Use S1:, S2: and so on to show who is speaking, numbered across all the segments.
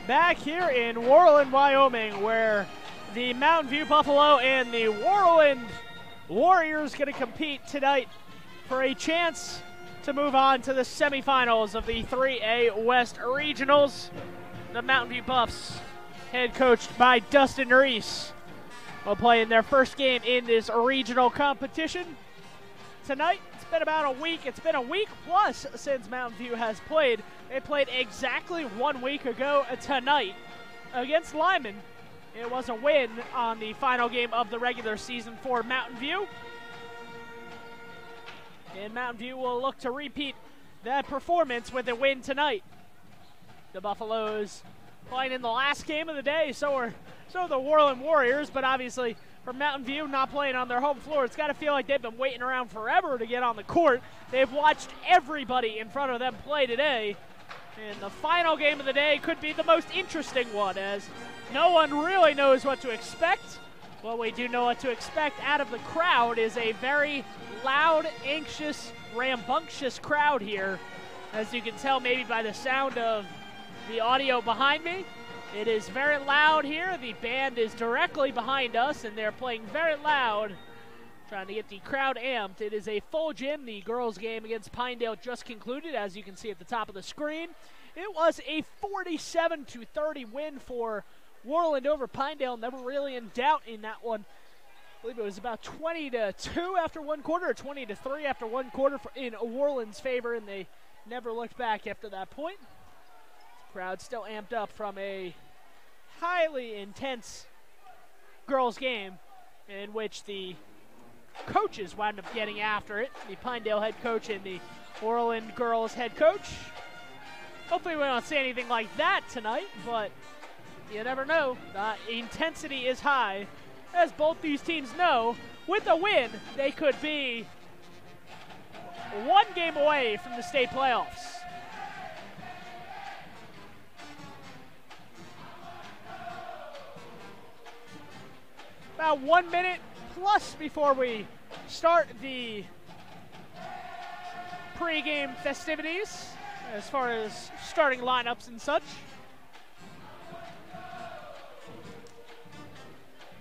S1: back here in Worland, Wyoming, where the Mountain View Buffalo and the Worland Warriors going to compete tonight for a chance to move on to the semifinals of the 3A West Regionals. The Mountain View Buffs, head coached by Dustin Reese, will play in their first game in this regional competition tonight. It's been about a week. It's been a week plus since Mountain View has played. They played exactly 1 week ago tonight against Lyman. It was a win on the final game of the regular season for Mountain View. And Mountain View will look to repeat that performance with a win tonight. The Buffaloes playing in the last game of the day, so are the Worland Warriors, but obviously for Mountain View not playing on their home floor, it's got to feel like they've been waiting around forever to get on the court. They've watched everybody in front of them play today, and the final game of the day could be the most interesting one, as no one really knows what to expect. What we do know what to expect out of the crowd is a very loud, anxious, rambunctious crowd here. As you can tell maybe by the sound of the audio behind me, it is very loud here. The band is directly behind us, and they're playing very loud, trying to get the crowd amped. It is a full gym. The girls' game against Pinedale just concluded, as you can see at the top of the screen. It was a 47-30 win for Worland over Pinedale. Never really in doubt in that one. I believe it was about 20-2 after one quarter, or 20-3 after one quarter in Worland's favor, and they never looked back after that point. Crowd still amped up from a highly intense girls' game in which the coaches wound up getting after it. The Pinedale head coach and the Worland girls head coach. Hopefully we don't see anything like that tonight, but you never know. The intensity is high. As both these teams know, with a win, they could be one game away from the state playoffs. About 1 minute plus before we start the pregame festivities, as far as starting lineups and such.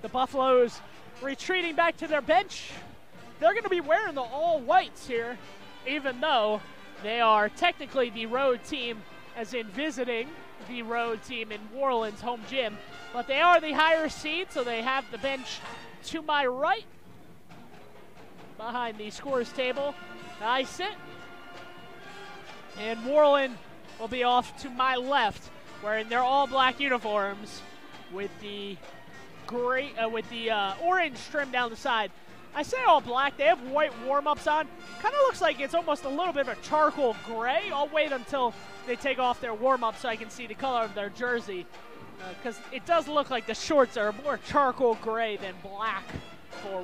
S1: The Buffaloes retreating back to their bench. They're going to be wearing the all-whites here, even though they are technically the road team, as in visiting the road team in Worland's home gym. But they are the higher seed, so they have the bench to my right, behind the scores table. I sit. And Worland will be off to my left, wearing their all-black uniforms with the orange trim down the side. I say all black. They have white warm-ups on. Kind of looks like it's almost a little bit of a charcoal gray. I'll wait until they take off their warm-up so I can see the color of their jersey, because it does look like the shorts are more charcoal gray than black for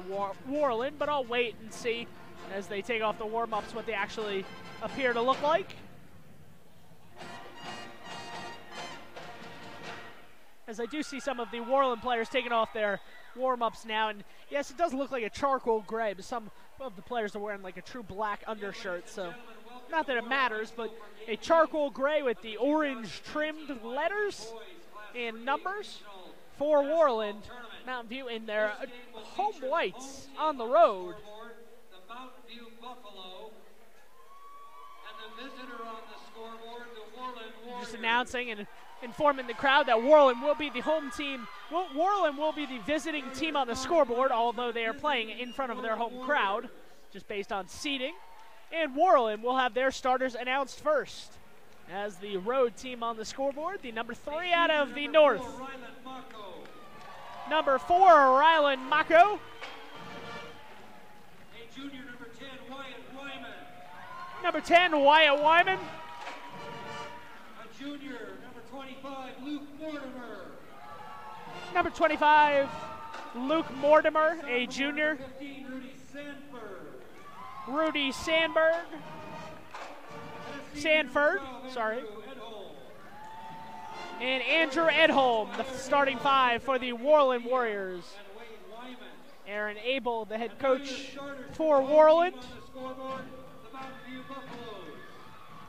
S1: Worland, but I'll wait and see as they take off the warm-ups what they actually appear to look like. As I do see some of the Worland players taking off their warm-ups now, and yes, it does look like a charcoal gray, but some of the players are wearing like a true black undershirt, so not that it matters, but a charcoal gray with the orange trimmed letters and numbers for Worland. Mountain View in their home whites on the road.
S2: The Mountain View Buffalo, and the visitor on the scoreboard, the Worland Warriors.
S1: Just announcing and informing the crowd that Worland will be the home team. Worland will be the visiting team on the scoreboard, although they are playing in front of their home crowd, just based on seating. And Worland will have their starters announced first. As the road team on the scoreboard, the number 3 out of the north. Number 4, Ryland Mako.
S2: A junior, number 10, Wyatt Wyman.
S1: Number 10, Wyatt Wyman.
S2: A junior, number 25, Luke Mortimer.
S1: Number 25, Luke Mortimer, a junior.
S2: 15, Rudy Sandberg.
S1: Rudy Sandberg. Sanford, sorry. And Andrew Edholm, the starting 5 for the Worland Warriors. Aaron Abel, the head coach for Worland.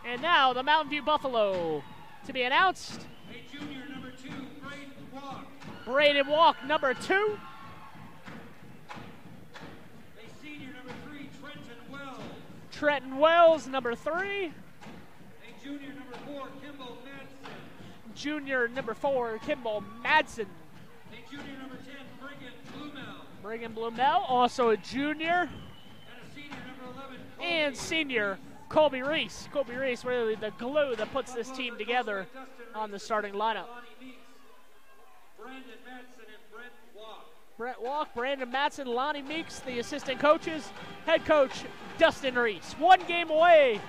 S1: And now the Mountain View Buffalo to be announced.
S2: A junior, number Walk.
S1: Braden Walk, number 2.
S2: A senior, number 3, Trenton Wells.
S1: Trenton Wells, number 3.
S2: A junior, number 4, Kimball Madsen.
S1: Junior, number 4, Kimball Madsen.
S2: A junior, number 10, Brigham Blumel.
S1: Brigham Blumel, also a junior.
S2: And a senior, number 11,
S1: And senior, Colby Reese. Colby Reese, really the glue that puts this team together on the starting lineup.
S2: Brandon Madsen and Brent Walk.
S1: Brent Walk, Brandon Madsen, Lonnie Meeks, the assistant coaches. Head coach, Dustin Reese. 1 game away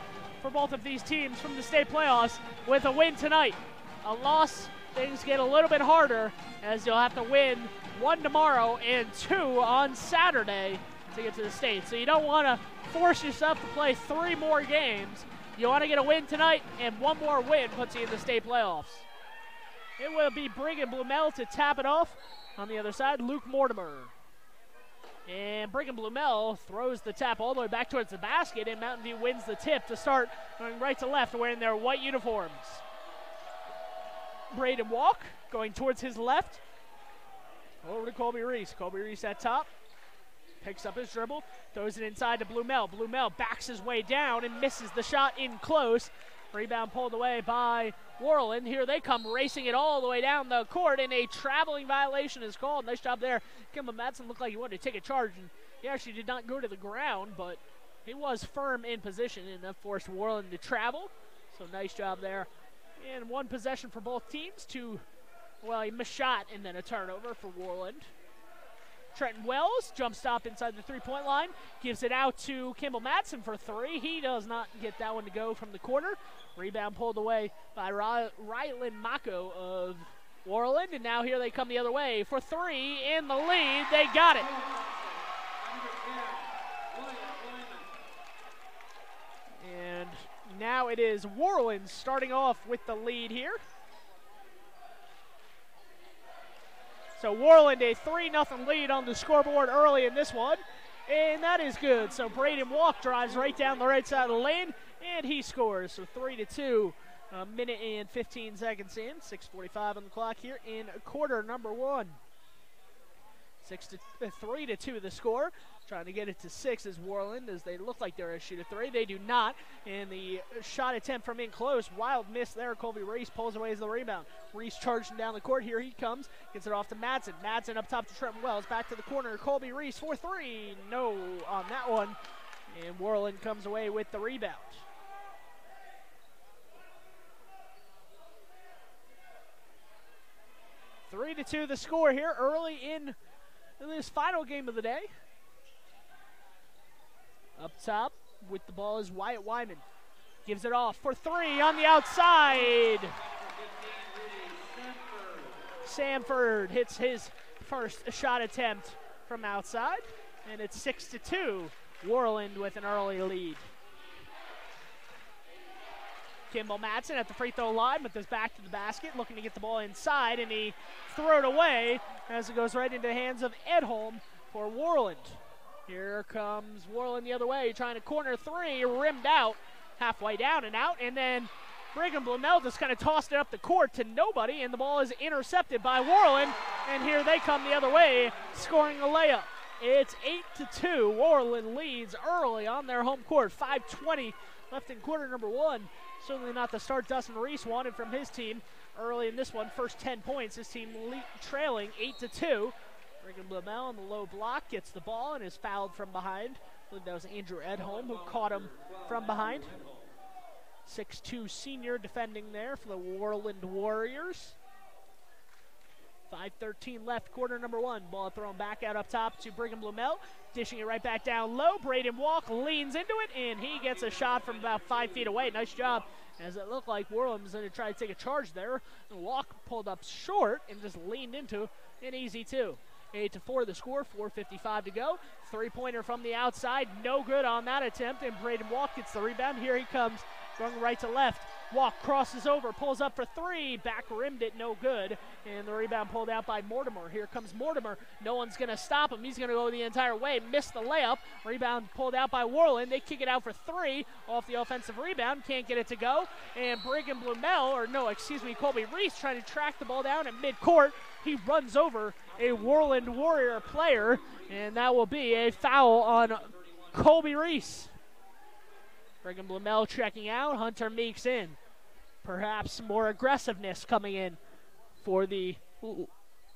S1: for both of these teams from the state playoffs with a win tonight. A loss, things get a little bit harder as you'll have to win 1 tomorrow and 2 on Saturday to get to the state. So you don't want to force yourself to play 3 more games. You want to get a win tonight, and 1 more win puts you in the state playoffs. It will be Brigham Blumel to tap it off. On the other side, Luke Mortimer. And Brigham Blumel throws the tap all the way back towards the basket, and Mountain View wins the tip to start going right to left, wearing their white uniforms. Braden Walk going towards his left. Over to Colby Reese. Colby Reese at top. Picks up his dribble, throws it inside to Blumel. Blumel backs his way down and misses the shot in close. Rebound pulled away by Worland. Here they come racing it all the way down the court, and a traveling violation is called. Nice job there. Kimball Madsen looked like he wanted to take a charge, and he actually did not go to the ground, but he was firm in position, and that forced Worland to travel. So nice job there. And 1 possession for both teams. He missed shot and then a turnover for Worland. Trenton Wells, jump stop inside the 3-point line, gives it out to Kimball Madsen for 3. He does not get that one to go from the corner. Rebound pulled away by Rylan Mako of Worland, and now here they come the other way for 3 in the lead. They got it. And now it is Worland starting off with the lead here. So Worland a 3-0 lead on the scoreboard early in this one, and that is good. So Braden Walk drives right down the right side of the lane, and he scores. So 3-2, a minute and 15 seconds in, 6:45 on the clock here in quarter number 1. 3-2 the score. Trying to get it to 6 is Worland, as they look like they're going to shoot a 3. They do not. And the shot attempt from in close, wild miss there. Colby Reese pulls away as the rebound. Reese charging down the court. Here he comes. Gets it off to Madsen. Madsen up top to Trenton Wells. Back to the corner. Colby Reese for 3. No on that one. And Worland comes away with the rebound. 3-2 the score here early in this final game of the day. Up top with the ball is Wyatt Wyman. Gives it off for 3 on the outside. Sanford hits his first shot attempt from outside, and it's 6-2. Worland with an early lead. Kimball Madsen at the free throw line with his back to the basket, looking to get the ball inside, and he threw it away as it goes right into the hands of Edholm for Worland. Here comes Worland the other way, trying to corner 3, rimmed out, halfway down and out, and then Brigham Blumel just kind of tossed it up the court to nobody, and the ball is intercepted by Worland, and here they come the other way, scoring a layup. It's 8-2. Worland leads early on their home court. 5:20 left in quarter number 1. Certainly not the start Dustin Reese wanted from his team early in this one. First 10 points, his team trailing 8-2. Brigham Blumel on the low block gets the ball and is fouled from behind. I believe that was Andrew Edholm who caught him from behind. 6'2" senior defending there for the Worland Warriors. 5:13 left, quarter number 1. Ball thrown back out up top to Brigham Blumel. Dishing it right back down low. Braden Walk leans into it, and he gets a shot from about 5 feet away. Nice job, as it looked like Worland was going to try to take a charge there. And Walk pulled up short and just leaned into an easy 2. 8-4 the score, 4:55 to go. 3-pointer from the outside, no good on that attempt, and Braden Walk gets the rebound. Here he comes, going right to left. Walk crosses over, pulls up for three, back rimmed it, no good. And the rebound pulled out by Mortimer. Here comes Mortimer. No one's going to stop him. He's going to go the entire way. Missed the layup. Rebound pulled out by Worland. They kick it out for three off the offensive rebound. Can't get it to go. And Colby Reese trying to track the ball down at midcourt. He runs over a Worland Warrior player, and that will be a foul on Colby Reese. Brigham Blumell checking out. Hunter Meeks in. Perhaps more aggressiveness coming in for the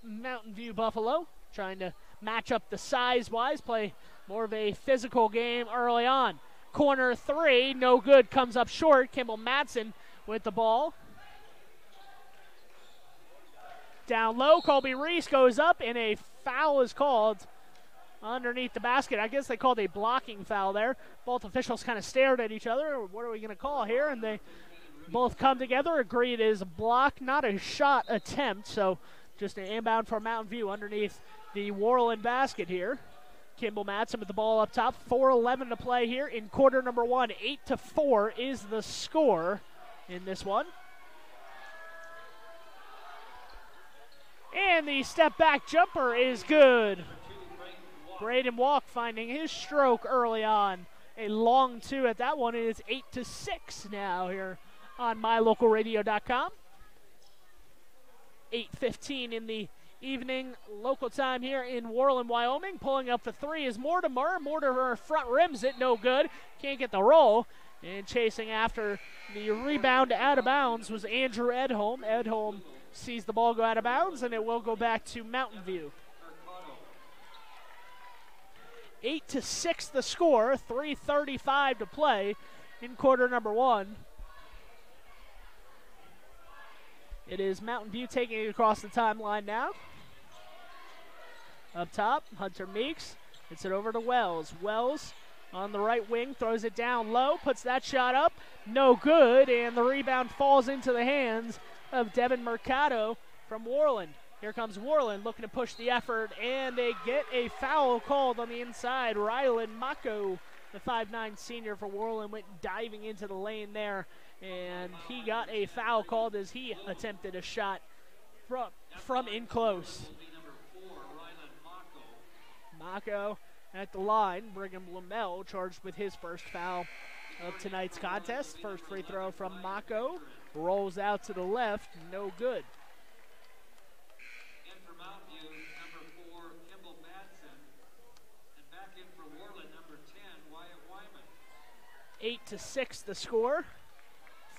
S1: Mountain View Buffalo. Trying to match up the size-wise, play more of a physical game early on. Corner three, no good, comes up short. Kimball Madsen with the ball. Down low, Colby Reese goes up, and a foul is called underneath the basket. I guess they called a blocking foul there. Both officials kind of stared at each other. What are we going to call here? And they both come together, agree it is a block, not a shot attempt. So just an inbound for Mountain View underneath the Worland basket here. Kimball Madsen with the ball up top. 4:11 to play here in quarter number one. 8-4 is the score in this one. And the step-back jumper is good. Braden Walk finding his stroke early on. A long two at that one. It is 8-6 now here on mylocalradio.com. 8:15 in the evening local time here in Worland, Wyoming. Pulling up for three is Mortimer. Mortimer front rims it, no good. Can't get the roll. And chasing after the rebound out of bounds was Andrew Edholm. Edholm sees the ball go out of bounds, and it will go back to Mountain View. 8-6 the score, 3:35 to play in quarter number one. It is Mountain View taking it across the timeline now. Up top, Hunter Meeks. Hits it over to Wells. Wells on the right wing, throws it down low, puts that shot up. No good, and the rebound falls into the hands of Devin Mercado from Worland. Here comes Worland looking to push the effort, and they get a foul called on the inside. Rylan Mako, the 5'9 senior for Worland, went diving into the lane there, and he got a foul called as he attempted a shot from in close. Mako at the line. Brigham Blumell charged with his first foul of tonight's contest. First free throw from Mako. Rolls out to the left. No good.
S2: In for Mountain View, number 4, Kimball Madsen. And back in for Worland, number 10, Wyatt Wyman.
S1: 8-6 the score.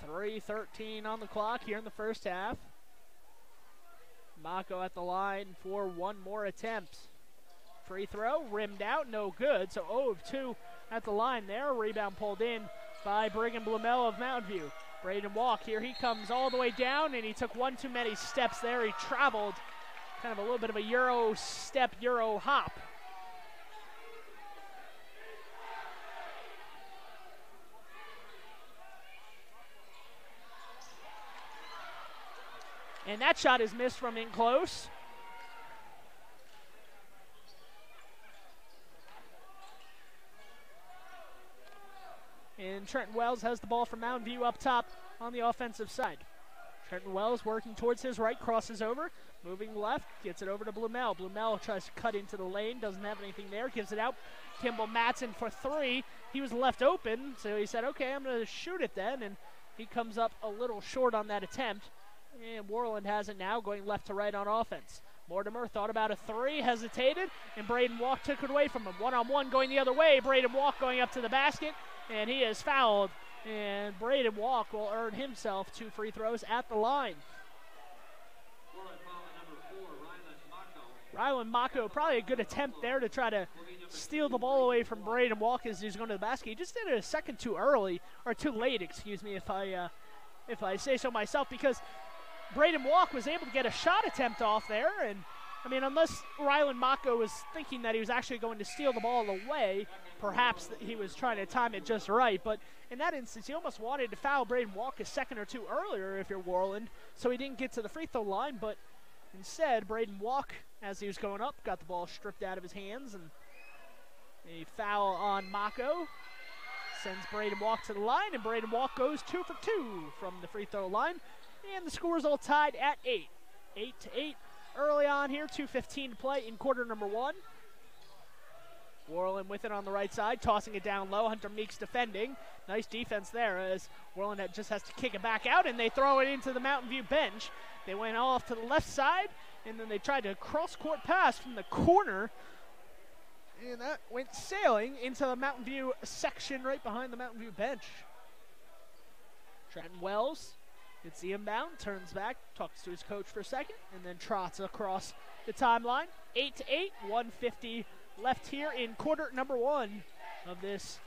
S1: 3:13 on the clock here in the first half. Mako at the line for one more attempt. Free throw, rimmed out, no good. So 0 of 2 at the line there. Rebound pulled in by Brigham Blumell of Mountain View. Braden Walk, here he comes all the way down, and he took one too many steps there. He traveled kind of a little bit of a Euro step, Euro hop. And that shot is missed from in close. And Trenton Wells has the ball from Mountain View up top on the offensive side. Trenton Wells working towards his right, crosses over, moving left, gets it over to Blumell. Blumell tries to cut into the lane, doesn't have anything there, gives it out. Kimball Madsen for three. He was left open, so he said, okay, I'm going to shoot it then, and he comes up a little short on that attempt. And Worland has it now, going left to right on offense. Mortimer thought about a three, hesitated, and Braden Walk took it away from him. One-on-one going the other way. Braden Walk going up to the basket, and he is fouled. And Braden Walk will earn himself 2 free throws at the line. Rylan Mako, probably a good attempt there to try to steal the ball away from Braden Walk as he's going to the basket. He just did it a second too early, or too late, excuse me, if I say so myself, because Braden Walk was able to get a shot attempt off there, and I mean, unless Rylan Mako was thinking that he was actually going to steal the ball away, perhaps he was trying to time it just right. But in that instance, he almost wanted to foul Braden Walk a second or two earlier if you're Worland, so he didn't get to the free throw line. But instead, Braden Walk, as he was going up, got the ball stripped out of his hands, and a foul on Mako. sends Braden Walk to the line, and Braden Walk goes 2 for 2 from the free throw line. And the score is all tied at 8. 8-8 early on here, 2:15 to play in quarter number 1. Worland with it on the right side, tossing it down low. Hunter Meeks defending. Nice defense there as Worland just has to kick it back out, and they throw it into the Mountain View bench. They went off to the left side, and then they tried to cross-court pass from the corner, and that went sailing into the Mountain View section right behind the Mountain View bench. Trenton Wells gets the inbound, turns back, talks to his coach for a second, and then trots across the timeline. 8-8, 1:50 left here in quarter number 1 of this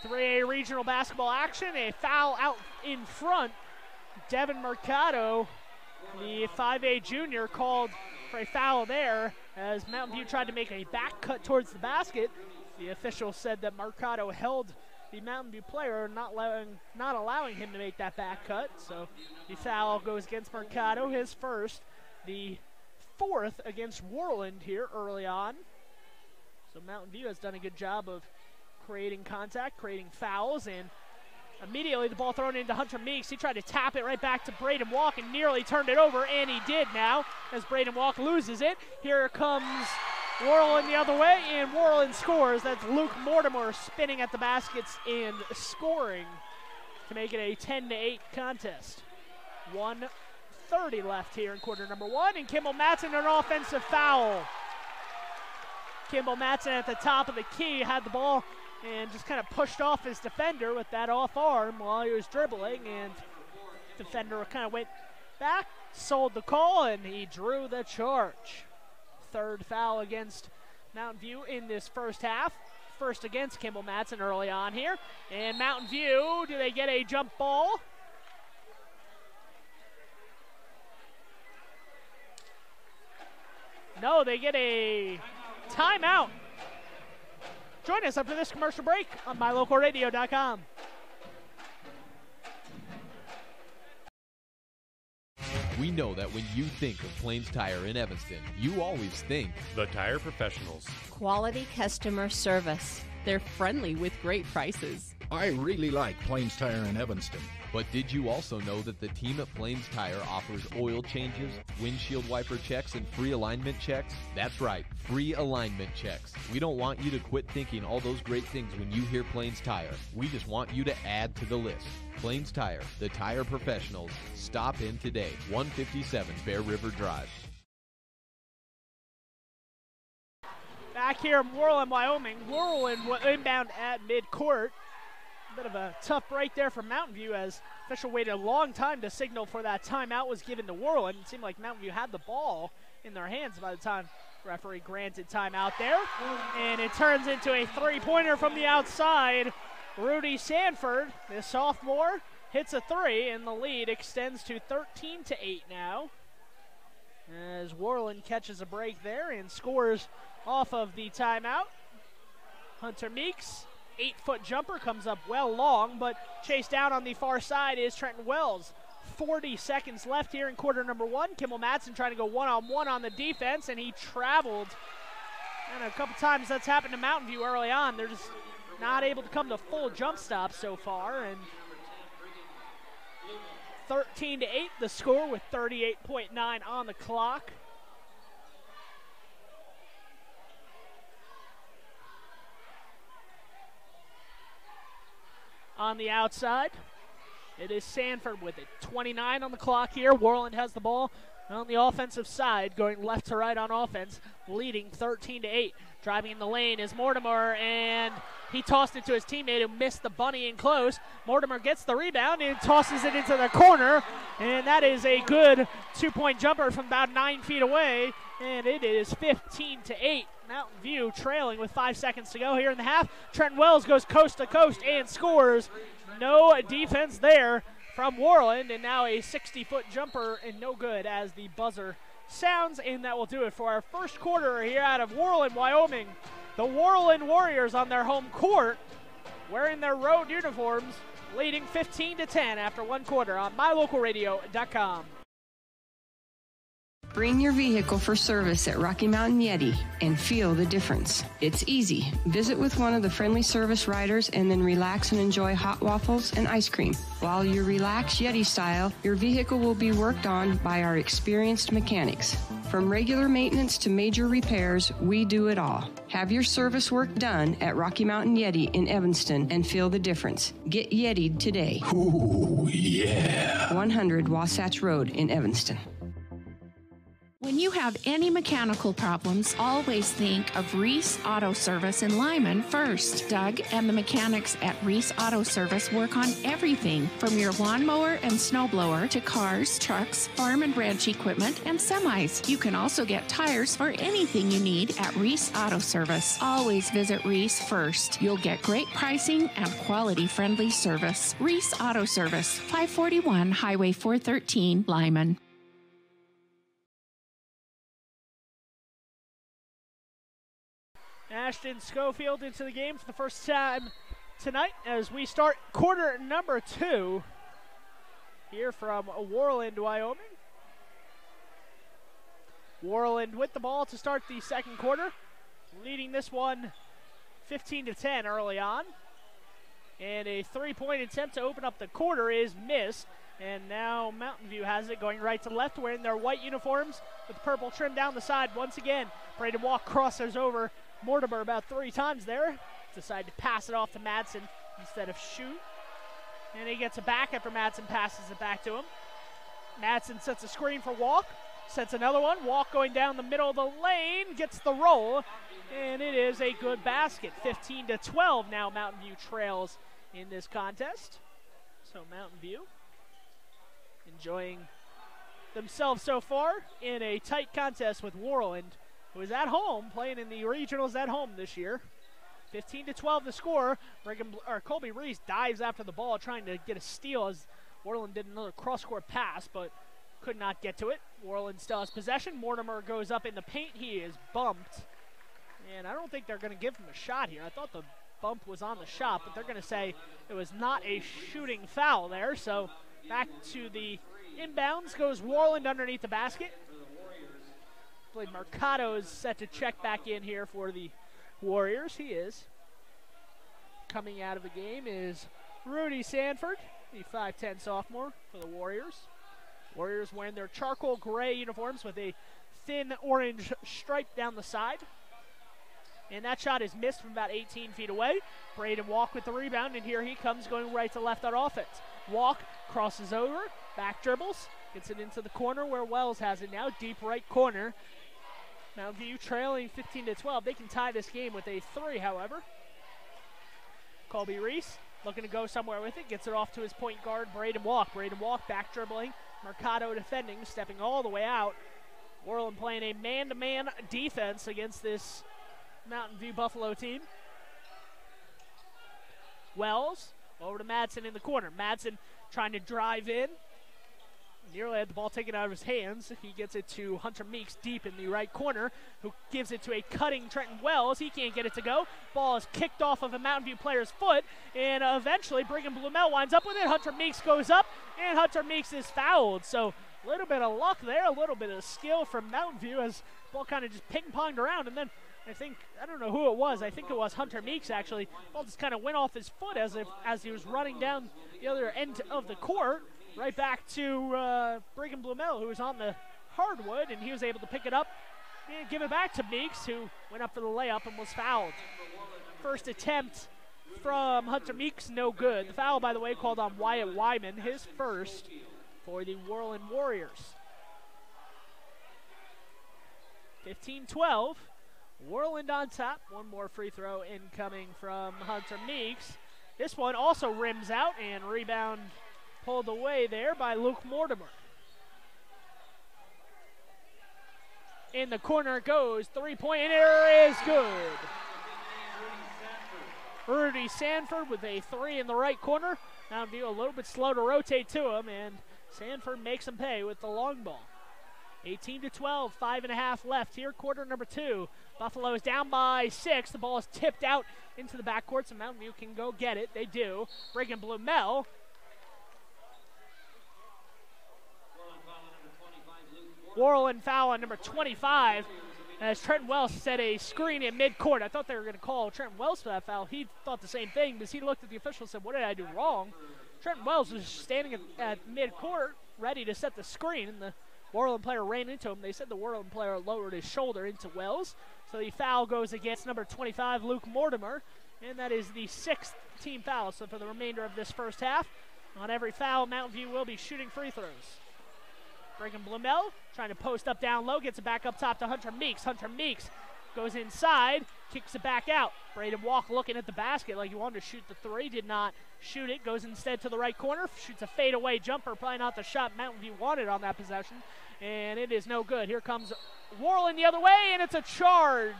S1: 3A regional basketball action. A foul out in front. Devin Mercado, the 5A junior, called for a foul there as Mountain View tried to make a back cut towards the basket. The official said that Mercado held the Mountain View player, not allowing him to make that back cut. So the foul goes against Mercado, his first, the 4th against Worland here early on. So Mountain View has done a good job of creating contact, creating fouls, and immediately the ball thrown into Hunter Meeks. He tried to tap it right back to Braden Walk and nearly turned it over, and he did now as Braden Walk loses it. Here comes Worland the other way, and Worland scores. That's Luke Mortimer spinning at the baskets and scoring to make it a 10-8 contest. 1:30 left here in quarter number 1, and Kimball Matson an offensive foul. Kimball Matson at the top of the key had the ball and just kind of pushed off his defender with that off arm while he was dribbling, and defender kind of went back, sold the call, and he drew the charge. 3rd foul against Mountain View in this first half. First against Kimball Matson early on here. And Mountain View, do they get a jump ball? No, they get a timeout. Join us after this commercial break on mylocalradio.com.
S3: We know that when you think of Plains Tire in Evanston, you always think
S4: The Tire Professionals.
S5: Quality customer service. They're friendly with great prices.
S6: I really like Plains Tire in Evanston.
S3: But did you also know that the team at Plains Tire offers oil changes, windshield wiper checks, and free alignment checks? That's right, free alignment checks. We don't want you to quit thinking all those great things when you hear Plains Tire. We just want you to add to the list. Plains Tire, the tire professionals. Stop in today, 157 Bear River Drive.
S1: Back here in Worland, Wyoming. Worland inbound at midcourt. Bit of a tough break there for Mountain View as official waited a long time to signal for that timeout was given to Worland. It seemed like Mountain View had the ball in their hands by the time referee granted timeout there. And it turns into a three-pointer from the outside. Rudy Sanford, the sophomore, hits a three, and the lead extends to 13-8 now. As Worland catches a break there and scores off of the timeout. Hunter Meeks, 8-foot jumper, comes up well long, but chased down on the far side is Trenton Wells. 40 seconds left here in quarter number 1. Kimball Matson trying to go one-on-one on the defense, and he traveled. And a couple times that's happened to Mountain View early on. They're just not able to come to full jump stops so far. And 13-8 the score with 38.9 on the clock. On the outside, it is Sanford with it. 29 on the clock here. Worland has the ball on the offensive side, going left to right on offense, leading 13-8. Driving in the lane is Mortimer, and he tossed it to his teammate who missed the bunny in close. Mortimer gets the rebound and tosses it into the corner, and that is a good two-point jumper from about 9 feet away, and it is 15-8. Mountain View trailing with 5 seconds to go here in the half. Trenton Wells goes coast to coast and scores. No defense there from Worland, and now a 60-foot jumper and no good as the buzzer sounds, and that will do it for our first quarter here out of Worland, Wyoming. The Worland Warriors on their home court wearing their road uniforms, leading 15-10 after one quarter on mylocalradio.com.
S4: Bring your vehicle for service at Rocky Mountain Yeti and feel the difference. It's easy. Visit with one of the friendly service riders and then relax and enjoy hot waffles and ice cream. While you relax Yeti style, your vehicle will be worked on by our experienced mechanics. From regular maintenance to major repairs, we do it all. Have your service work done at Rocky Mountain Yeti in Evanston and feel the difference. Get Yeti'd today.
S6: Ooh, yeah.
S4: 100 Wasatch Road in Evanston.
S7: When you have any mechanical problems, always think of Reese Auto Service in Lyman first. Doug and the mechanics at Reese Auto Service work on everything from your lawnmower and snowblower to cars, trucks, farm and ranch equipment, and semis. You can also get tires for anything you need at Reese Auto Service. Always visit Reese first. You'll get great pricing and quality-friendly service. Reese Auto Service, 541 Highway 413, Lyman.
S1: Ashton Schofield into the game for the first time tonight as we start quarter number 2 here from Worland, Wyoming. Worland with the ball to start the second quarter, leading this one 15-10 early on. And a three-point attempt to open up the quarter is missed. And now Mountain View has it, going right to left, wearing their white uniforms with purple trim down the side. Once again, Braden Walk crosses over Mortimer about 3 times there. Decide to pass it off to Madsen instead of shoot. And he gets it back after Madsen passes it back to him. Madsen sets a screen for Walk. Sets another one. Walk going down the middle of the lane. Gets the roll. And it is a good basket. 15-12 now Mountain View trails in this contest. So Mountain View enjoying themselves so far in a tight contest with Worland, who is at home, playing in the regionals at home this year. 15-12 the score. Colby Reese dives after the ball, trying to get a steal as Worland did another cross-court pass, but could not get to it. Worland still has possession. Mortimer goes up in the paint. He is bumped. And I don't think they're going to give him a shot here. I thought the bump was on the shot, but they're going to say it was not a shooting foul there. So back to the inbounds goes Worland underneath the basket. I believe Mercado is set to check back in here for the Warriors. He is. Coming out of the game is Rudy Sanford, the 5'10 sophomore for the Warriors. Warriors wearing their charcoal gray uniforms with a thin orange stripe down the side. And that shot is missed from about 18 feet away. Braden Walk with the rebound, and here he comes going right to left on offense. Walk crosses over, back dribbles, gets it into the corner where Wells has it now, deep right corner. Mountain View trailing 15-12. They can tie this game with a 3, however. Colby Reese looking to go somewhere with it, gets it off to his point guard, Braden Walk. Braden Walk back dribbling, Mercado defending, stepping all the way out. Worland playing a man-to-man defense against this Mountain View Buffalo team. Wells over to Madsen in the corner. Madsen trying to drive in. Nearly had the ball taken out of his hands. He gets it to Hunter Meeks deep in the right corner, who gives it to a cutting Trenton Wells. He can't get it to go. Ball is kicked off of a Mountain View player's foot, and eventually Brigham Blumell winds up with it. Hunter Meeks goes up, and Hunter Meeks is fouled. So a little bit of luck there, a little bit of skill from Mountain View as the ball kind of just ping-ponged around, and then I don't know who it was. I think it was Hunter Meeks, actually. Ball just kind of went off his foot as he was running down the other end of the court, right back to Brigham Blumell, who was on the hardwood, and he was able to pick it up and give it back to Meeks, who went up for the layup and was fouled. First attempt from Hunter Meeks, no good. The foul, by the way, called on Wyatt Wyman, his first for the Worland Warriors. 15-12. Worland on top. One more free throw incoming from Hunter Meeks. This one also rims out, and rebound pulled away there by Luke Mortimer. In the corner it goes. Three-pointer is good. Rudy Sanford with a 3 in the right corner. Mountain View a little bit slow to rotate to him, and Sanford makes him pay with the long ball. 18-12, 5.5 left here, quarter number 2. Buffalo is down by 6. The ball is tipped out into the backcourt, so Mountain View can go get it. They do. Brigham Blumell Worland foul on number 25 as Trenton Wells set a screen in midcourt. I thought they were going to call Trenton Wells for that foul. He thought the same thing because he looked at the official and said, what did I do wrong? Trenton Wells was standing at midcourt ready to set the screen, and the Worland player ran into him. They said the Worland player lowered his shoulder into Wells. So the foul goes against number 25, Luke Mortimer, and that is the 6th team foul. So for the remainder of this first half, on every foul, Mountain View will be shooting free throws. Brigham Blumell trying to post up down low, gets it back up top to Hunter Meeks. Hunter Meeks goes inside, kicks it back out. Braden Walk looking at the basket like he wanted to shoot the three, did not shoot it, goes instead to the right corner, shoots a fadeaway jumper, probably not the shot Mountain View wanted on that possession, and it is no good. Here comes Worland the other way, and it's a charge.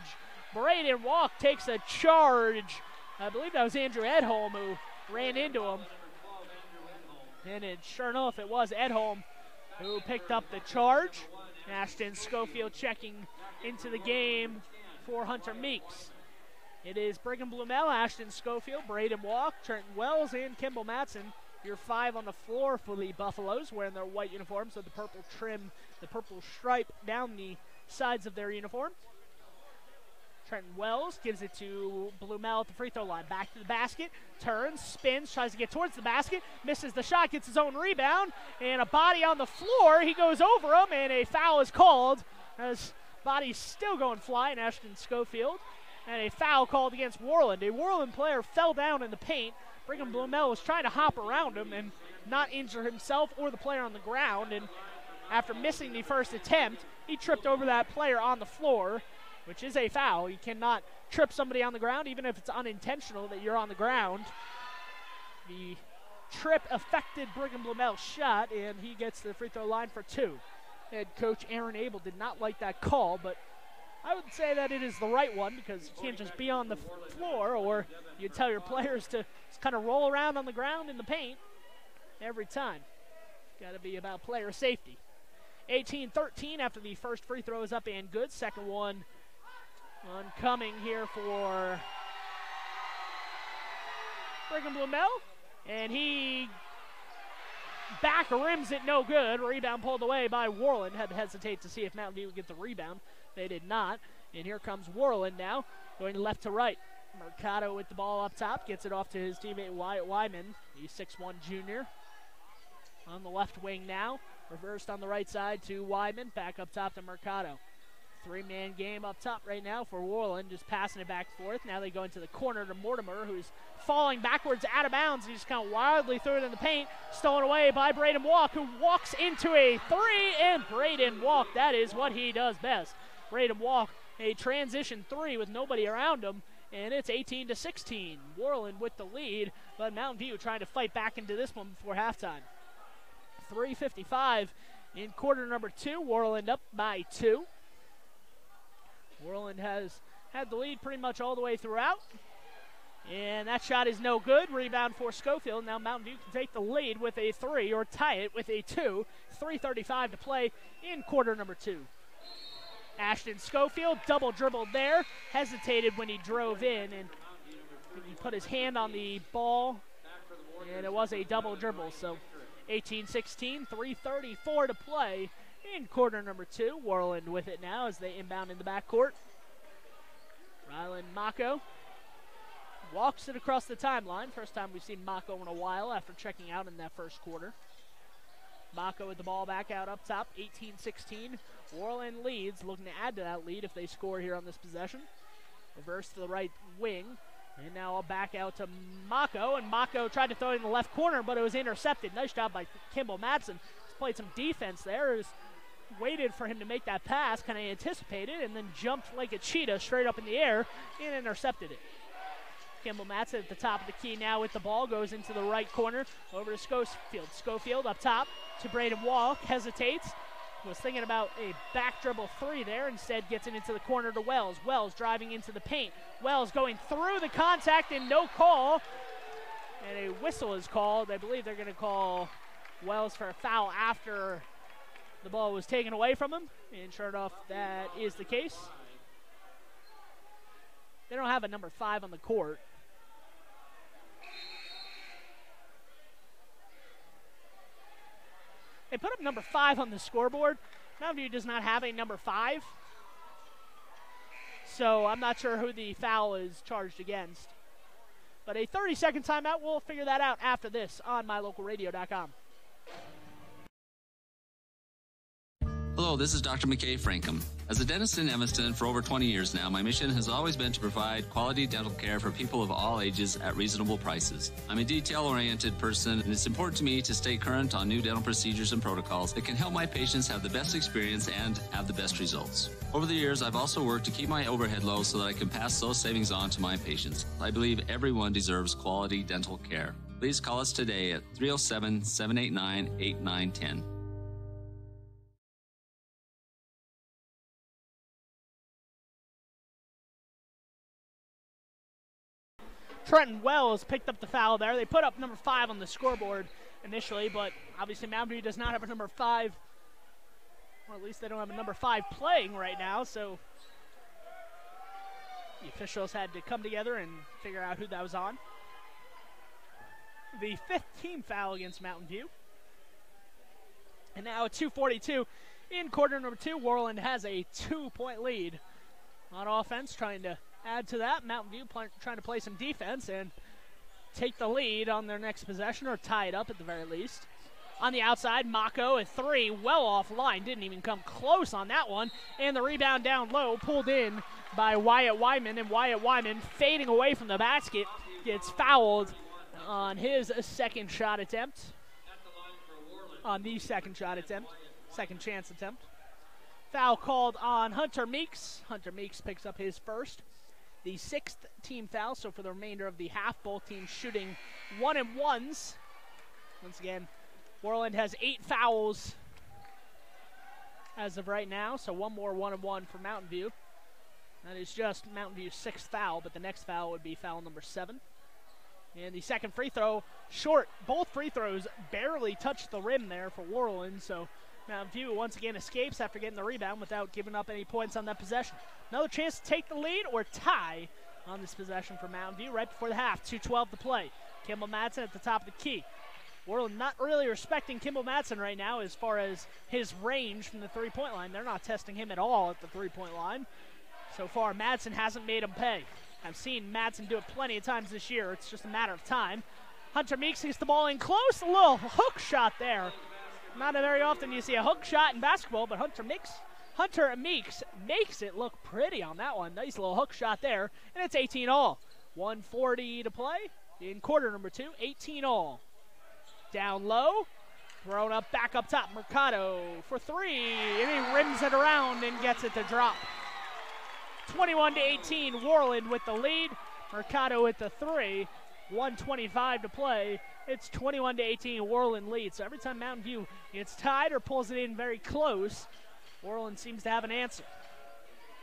S1: Braden Walk takes a charge. I believe that was Andrew Edholm who ran into him. And sure enough, it was Edholm who picked up the charge. Ashton Schofield checking into the game for Hunter Meeks. It is Brigham Blumell, Ashton Schofield, Braden Walk, Trenton Wells, and Kimball Matson. Your 5 on the floor for the Buffaloes, wearing their white uniforms with the purple trim, the purple stripe down the sides of their uniform. Trenton Wells gives it to Blumell at the free throw line. Back to the basket, turns, spins, tries to get towards the basket, misses the shot, gets his own rebound, and a body on the floor. He goes over him, and a foul is called as body's still going flying, Ashton Schofield. And a foul called against Worland. A Worland player fell down in the paint. Brigham Blumell was trying to hop around him and not injure himself or the player on the ground. And after missing the first attempt, he tripped over that player on the floor, which is a foul. You cannot trip somebody on the ground, even if it's unintentional that you're on the ground. The trip affected Brigham Blumell's shot, and he gets to the free throw line for 2. Head coach Aaron Abel did not like that call, but I would say that it is the right one because you can't just be on the floor, or you tell your players to just kind of roll around on the ground in the paint every time. Got to be about player safety. 18-13 after the first free throw is up and good. Second one oncoming here for Brigham Blumell, and he back rims it no good. Rebound pulled away by Worland. Had to hesitate to see if Mountain View would get the rebound. They did not. And here comes Worland now, going left to right. Mercado with the ball up top, gets it off to his teammate Wyatt Wyman, the 6'1 junior. On the left wing now, reversed on the right side to Wyman, back up top to Mercado. 3-man game up top right now for Worland, just passing it back and forth. Now they go into the corner to Mortimer, who's falling backwards out of bounds. He just kind of wildly threw it in the paint, stolen away by Braden Walk, who walks into a 3, and Braden Walk, that is what he does best. Braden Walk, a transition 3 with nobody around him, and it's 18-16. Worland with the lead, but Mountain View trying to fight back into this one before halftime. 3:55 in quarter number 2. Worland up by 2. Worland has had the lead pretty much all the way throughout. And that shot is no good. Rebound for Schofield. Now Mountain View can take the lead with a 3 or tie it with a 2. 3:35 to play in quarter number 2. Ashton Schofield double dribbled there. Hesitated when he drove in, and he put his hand on the ball, and it was a double dribble. So 18-16, 3:34 to play in quarter number 2. Worland with it now as they inbound in the backcourt. Rylan Mako walks it across the timeline. First time we've seen Mako in a while after checking out in that first quarter. Mako with the ball back out up top, 18-16. Worland leads, looking to add to that lead if they score here on this possession. Reverse to the right wing. And now back out to Mako, and Mako tried to throw it in the left corner, but it was intercepted. Nice job by Kimball Matson. He's played some defense there. He's waited for him to make that pass, kind of anticipated, and then jumped like a cheetah straight up in the air and intercepted it. Kimball Matson at the top of the key now with the ball, goes into the right corner, over to Schofield. Schofield up top to Braden Walk, hesitates. Was thinking about a back dribble 3 there, instead gets it into the corner to Wells. Wells driving into the paint. Wells going through the contact and no call. And a whistle is called. I believe they're going to call Wells for a foul after the ball was taken away from him. And sure enough, that is the case. They don't have a number 5 on the court. They put up number 5 on the scoreboard. Mountain View does not have a number 5. So I'm not sure who the foul is charged against. But a 30-second timeout, we'll figure that out after this on mylocalradio.com.
S8: Hello, this is Dr. McKay Frankham. As a dentist in Evanston for over 20 years now, my mission has always been to provide quality dental care for people of all ages at reasonable prices. I'm a detail-oriented person, and it's important to me to stay current on new dental procedures and protocols that can help my patients have the best experience and have the best results. Over the years, I've also worked to keep my overhead low so that I can pass those savings on to my patients. I believe everyone deserves quality dental care. Please call us today at 307-789-8910.
S1: Trenton Wells picked up the foul there. They put up number 5 on the scoreboard initially, but obviously Mountain View does not have a number 5, or at least they don't have a number 5 playing right now, so the officials had to come together and figure out who that was on. The 5th team foul against Mountain View. And now at 2:42 in quarter number 2, Worland has a 2-point lead on offense, trying to add to that. Mountain View trying to play some defense and take the lead on their next possession, or tie it up at the very least. On the outside, Mako at 3, well offline, didn't even come close on that one. And the rebound down low, pulled in by Wyatt Wyman, and Wyatt Wyman, fading away from the basket, gets fouled on his second shot attempt. On the second shot attempt, second chance attempt. Foul called on Hunter Meeks. Hunter Meeks picks up his first. The 6th team foul, so for the remainder of the half, both teams shooting 1-and-1s. Once again, Worland has 8 fouls as of right now, so one more 1-and-1 for Mountain View. That is just Mountain View's 6th foul, but the next foul would be foul number 7. And the second free throw, short. Both free throws barely touched the rim there for Worland, so Mountain View once again escapes after getting the rebound without giving up any points on that possession. Another chance to take the lead or tie on this possession for Mountain View right before the half. 2:12 to play. Kimball Madsen at the top of the key. Worland not really respecting Kimball Madsen right now as far as his range from the three-point line. They're not testing him at all at the three-point line. So far, Madsen hasn't made him pay. I've seen Madsen do it plenty of times this year. It's just a matter of time. Hunter Meeks gets the ball in close. A little hook shot there. Not very often you see a hook shot in basketball, but Hunter Meeks makes it look pretty on that one. Nice little hook shot there, and it's 18-all. 1:40 to play in quarter number 2, 18-all. Down low, thrown up back up top. Mercado for 3, and he rims it around and gets it to drop. 21-18, Worland with the lead. Mercado with the 3, 1:25 to play. It's 21-18, Worland lead. So every time Mountain View gets tied or pulls it in very close, Worland seems to have an answer.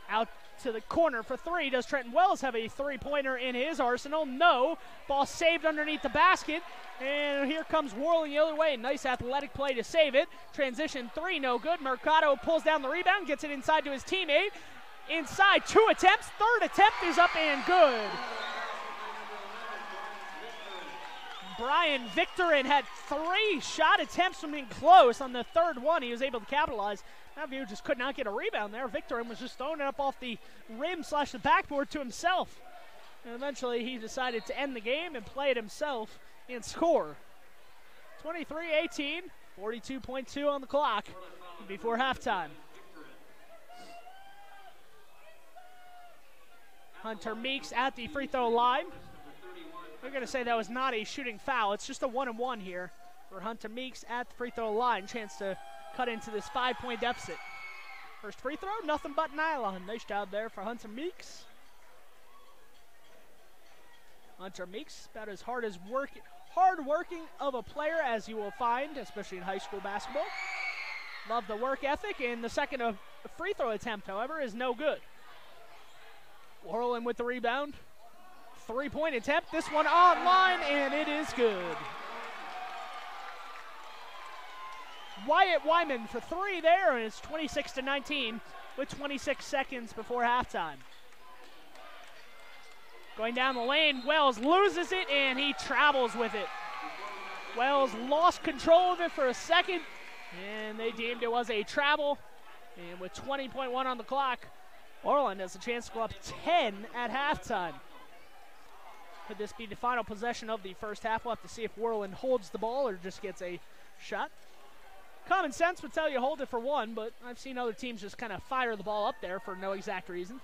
S1: Out to the corner for 3. Does Trenton Wells have a three-pointer in his arsenal? No. Ball saved underneath the basket. And here comes Worland the other way. Nice athletic play to save it. Transition 3, no good. Mercado pulls down the rebound, gets it inside to his teammate. Inside, 2 attempts. Third attempt is up and good. Brian Victorin had 3 shot attempts from being close. On the third one, he was able to capitalize. Mountain View just could not get a rebound there. Victorin was just throwing it up off the rim / the backboard to himself. And eventually he decided to end the game and play it himself and score. 23-18, 42.2 on the clock before halftime. Hunter Meeks at the free throw line. We're going to say that was not a shooting foul. It's just a 1-and-1 here for Hunter Meeks at the free throw line. Chance to cut into this 5-point deficit. First free throw, nothing but nylon. Nice job there for Hunter Meeks. Hunter Meeks, about as hard working of a player as you will find, especially in high school basketball. Love the work ethic, and the second free throw attempt, however, is no good. Worland with the rebound. 3-point attempt, this one online, and it is good. Wyatt Wyman for 3 there, and it's 26-19 with 26 seconds before halftime. Going down the lane, Wells loses it, and he travels with it. Wells lost control of it for a second, and they deemed it was a travel. And with 20.1 on the clock, Worland has a chance to go up 10 at halftime. Could this be the final possession of the first half? We'll have to see if Worland holds the ball or just gets a shot. Common sense would tell you hold it for one, but I've seen other teams just kind of fire the ball up there for no exact reason.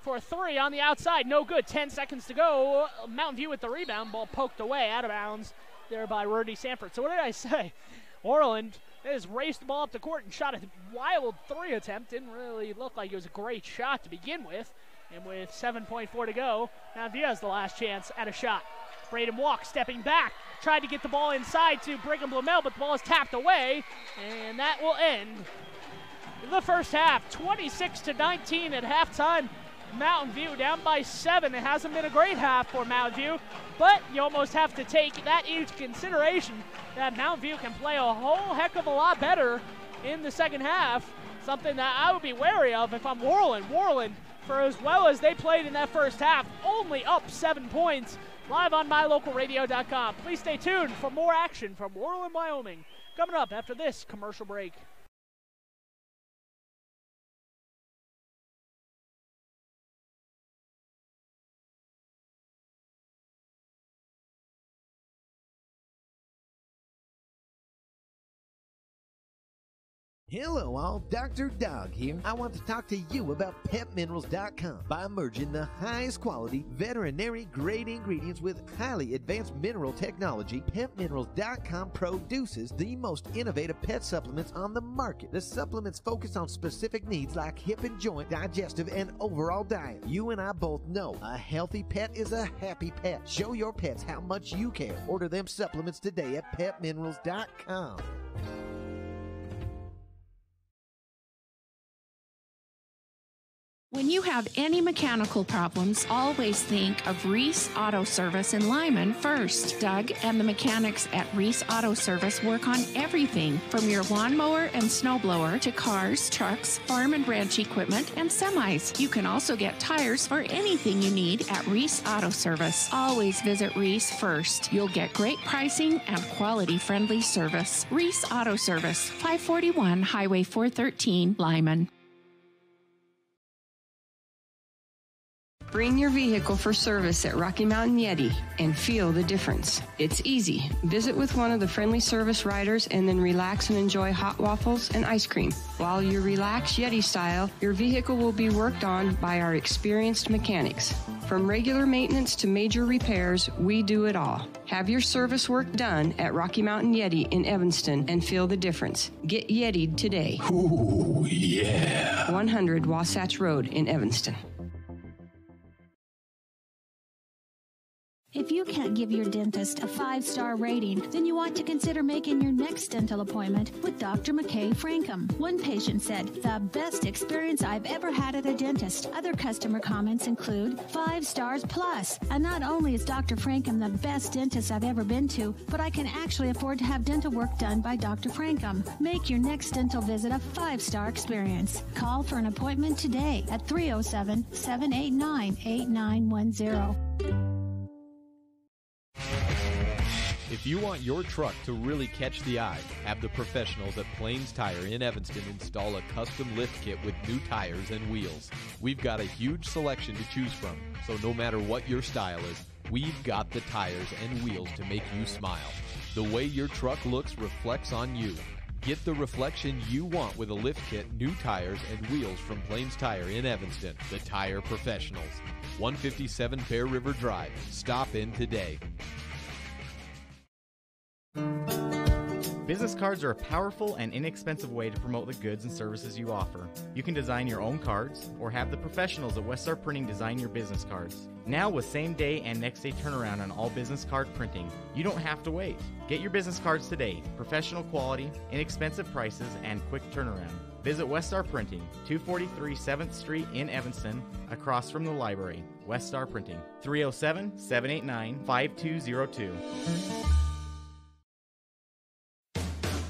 S1: For a three on the outside, no good. 10 seconds to go. Mountain View with the rebound. Ball poked away, out of bounds there by Rudy Sanford. So what did I say? Worland has raced the ball up the court and shot a wild three attempt. Didn't really look like it was a great shot to begin with. And with 7.4 to go, Mountain View has the last chance at a shot. Braden Walk stepping back. Tried to get the ball inside to Brigham Bluemel, but the ball is tapped away. And that will end the first half. 26-19 at halftime. Mountain View down by 7. It hasn't been a great half for Mountain View, but you almost have to take that into consideration that Mountain View can play a whole heck of a lot better in the second half, something that I would be wary of if I'm Worland. Worland, for as well as they played in that first half, only up 7 points, live on mylocalradio.com. Please stay tuned for more action from Worland, Wyoming, coming up after this commercial break.
S9: Hello all, Dr. Dog here. I want to talk to you about PetMinerals.com. By merging the highest quality veterinary grade ingredients with highly advanced mineral technology, PetMinerals.com produces the most innovative pet supplements on the market. The supplements focus on specific needs like hip and joint, digestive, and overall diet. You and I both know a healthy pet is a happy pet. Show your pets how much you care. Order them supplements today at PetMinerals.com.
S7: When you have any mechanical problems, always think of Reese Auto Service in Lyman first. Doug and the mechanics at Reese Auto Service work on everything from your lawnmower and snowblower to cars, trucks, farm and ranch equipment, and semis. You can also get tires or anything you need at Reese Auto Service. Always visit Reese first. You'll get great pricing and quality-friendly service. Reese Auto Service, 541 Highway 413, Lyman.
S4: Bring your vehicle for service at Rocky Mountain Yeti and feel the difference. It's easy. Visit with one of the friendly service riders and then relax and enjoy hot waffles and ice cream. While you relax Yeti style, your vehicle will be worked on by our experienced mechanics. From regular maintenance to major repairs, we do it all. Have your service work done at Rocky Mountain Yeti in Evanston and feel the difference. Get Yeti'd today.
S6: Ooh, yeah.
S4: 100 Wasatch Road in Evanston.
S10: If you can't give your dentist a 5-star rating, then you ought to consider making your next dental appointment with Dr. McKay Frankham. One patient said, "The best experience I've ever had at a dentist." Other customer comments include 5 stars plus. And not only is Dr. Frankham the best dentist I've ever been to, but I can actually afford to have dental work done by Dr. Frankham. Make your next dental visit a 5-star experience. Call for an appointment today at 307-789-8910.
S3: If you want your truck to really catch the eye, have the professionals at Plains Tire in Evanston install a custom lift kit with new tires and wheels. We've got a huge selection to choose from, so no matter what your style is, we've got the tires and wheels to make you smile. The way your truck looks reflects on you. Get the reflection you want with a lift kit, new tires, and wheels from Plains Tire in Evanston, the tire professionals. 157 Bear River Drive. Stop in today.
S11: Business cards are a powerful and inexpensive way to promote the goods and services you offer. You can design your own cards or have the professionals at West Star Printing design your business cards. Now with same day and next day turnaround on all business card printing, you don't have to wait. Get your business cards today. Professional quality, inexpensive prices, and quick turnaround. Visit West Star Printing, 243 7th Street in Evanston, across from the library. West Star Printing, 307-789-5202.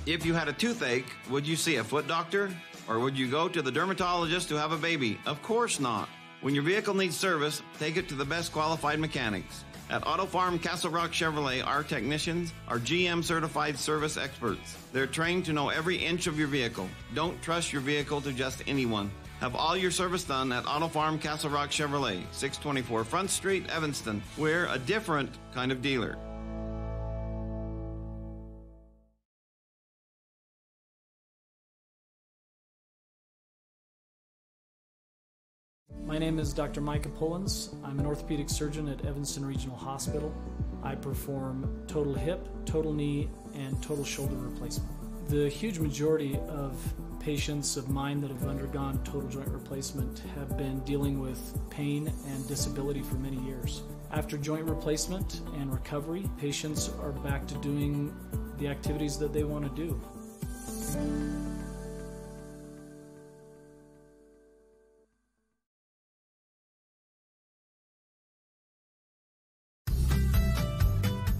S12: If you had a toothache, would you see a foot doctor? Or would you go to the dermatologist to have a baby? Of course not. When your vehicle needs service, take it to the best qualified mechanics. At Auto Farm Castle Rock Chevrolet, our technicians are GM certified service experts. They're trained to know every inch of your vehicle. Don't trust your vehicle to just anyone. Have all your service done at Auto Farm Castle Rock Chevrolet, 624 Front Street, Evanston. We're a different kind of dealer.
S13: My name is Dr. Micah Pullins. I'm an orthopedic surgeon at Evanston Regional Hospital. I perform total hip, total knee, and total shoulder replacement. The huge majority of patients of mine that have undergone total joint replacement have been dealing with pain and disability for many years. After joint replacement and recovery, patients are back to doing the activities that they want to do.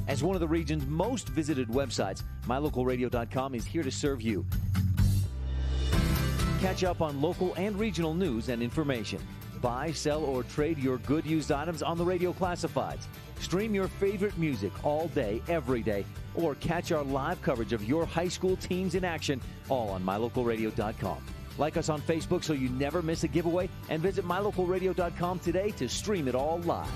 S14: As one of the region's most visited websites, mylocalradio.com is here to serve you. Catch up on local and regional news and information. Buy, sell, or trade your good used items on the radio classifieds. Stream your favorite music all day, every day, or catch our live coverage of your high school teams in action, all on mylocalradio.com. Like us on Facebook so you never miss a giveaway, and visit mylocalradio.com today to stream it all live.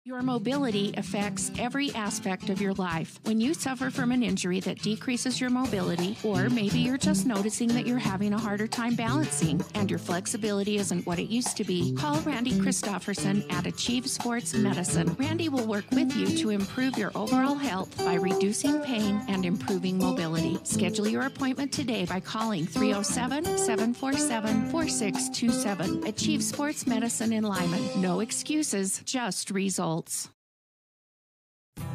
S7: Your mobility affects every aspect of your life. When you suffer from an injury that decreases your mobility, or maybe you're just noticing that you're having a harder time balancing and your flexibility isn't what it used to be, call Randy Christofferson at Achieve Sports Medicine. Randy will work with you to improve your overall health by reducing pain and improving mobility. Schedule your appointment today by calling 307-747-4627. Achieve Sports Medicine in Lyman. No excuses, just results.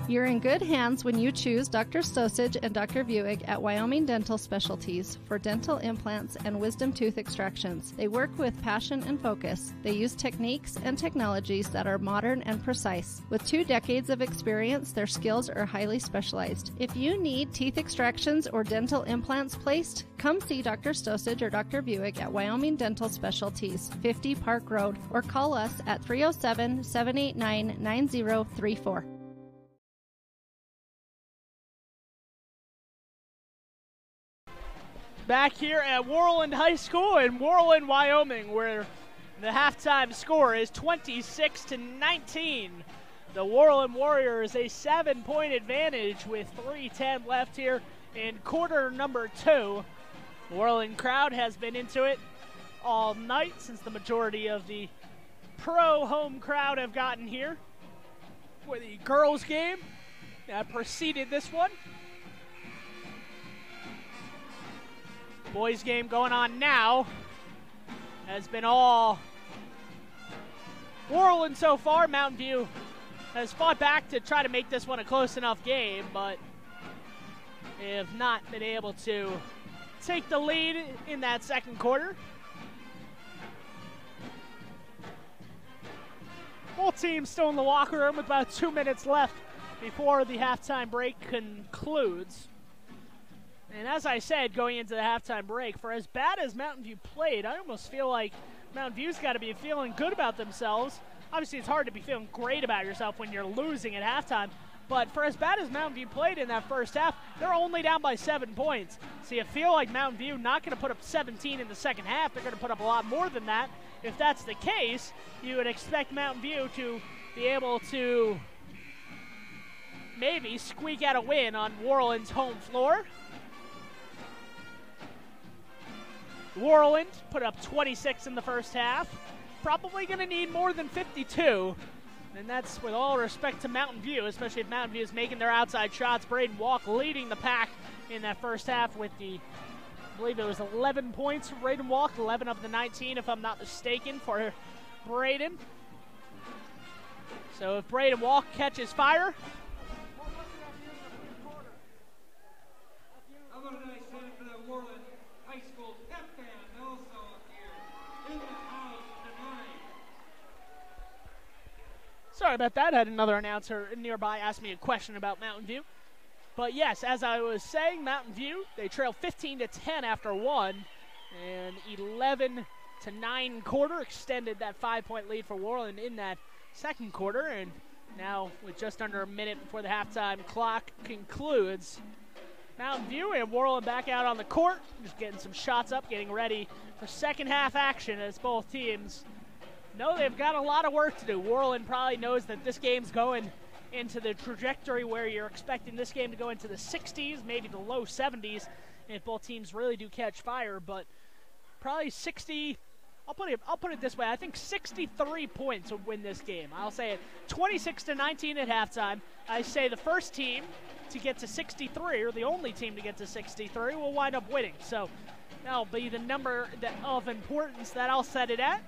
S15: You're in good hands when you choose Dr. Stosage and Dr. Buick at Wyoming Dental Specialties for dental implants and wisdom tooth extractions. They work with passion and focus. They use techniques and technologies that are modern and precise. With 2 decades of experience, their skills are highly specialized. If you need teeth extractions or dental implants placed, come see Dr. Stosage or Dr. Buick at Wyoming Dental Specialties, 50 Park Road, or call us at 307-789-9034.
S1: Back here at Worland High School in Worland, Wyoming, where the halftime score is 26-19. The Worland Warriors a 7-point advantage with 3:10 left here in quarter number 2. The Worland crowd has been into it all night since the majority of the pro home crowd have gotten here for the girls game that preceded this one. Boys game going on now has been all Worland so far. Mountain View has fought back to try to make this one a close enough game, but they have not been able to take the lead in that second quarter. Both teams still in the locker room with about 2 minutes left before the halftime break concludes. And as I said, going into the halftime break, for as bad as Mountain View played, I almost feel like Mountain View's got to be feeling good about themselves. Obviously, it's hard to be feeling great about yourself when you're losing at halftime. But for as bad as Mountain View played in that first half, they're only down by 7 points. So you feel like Mountain View not going to put up 17 in the second half. They're going to put up a lot more than that. If that's the case, you would expect Mountain View to be able to maybe squeak out a win on Worland's home floor. Worland put up 26 in the first half. Probably going to need more than 52. And that's with all respect to Mountain View, especially if Mountain View is making their outside shots. Braden Walk leading the pack in that first half with I believe it was 11 points for Braden Walk, 11 of the 19 if I'm not mistaken for Braden. So if Braden Walk catches fire.
S2: How about a nice hand for the Worland High School pep band also here in the house tonight.
S1: Sorry about that. I had another announcer nearby ask me a question about Mountain View. But yes, as I was saying, Mountain View, they trail 15-10 after one, and 11-9 quarter extended that 5-point lead for Worland in that second quarter, and now with just under a minute before the halftime clock concludes, Mountain View and Worland back out on the court, just getting some shots up, getting ready for second half action as both teams know they've got a lot of work to do. Worland probably knows that this game's going into the trajectory where you're expecting this game to go into the 60s, maybe the low 70s, if both teams really do catch fire, but probably 60, I'll put it this way, I think 63 points will win this game. I'll say it 26-19 at halftime. I say the first team to get to 63, or the only team to get to 63, will wind up winning. So that'll be the number of importance that I'll set it at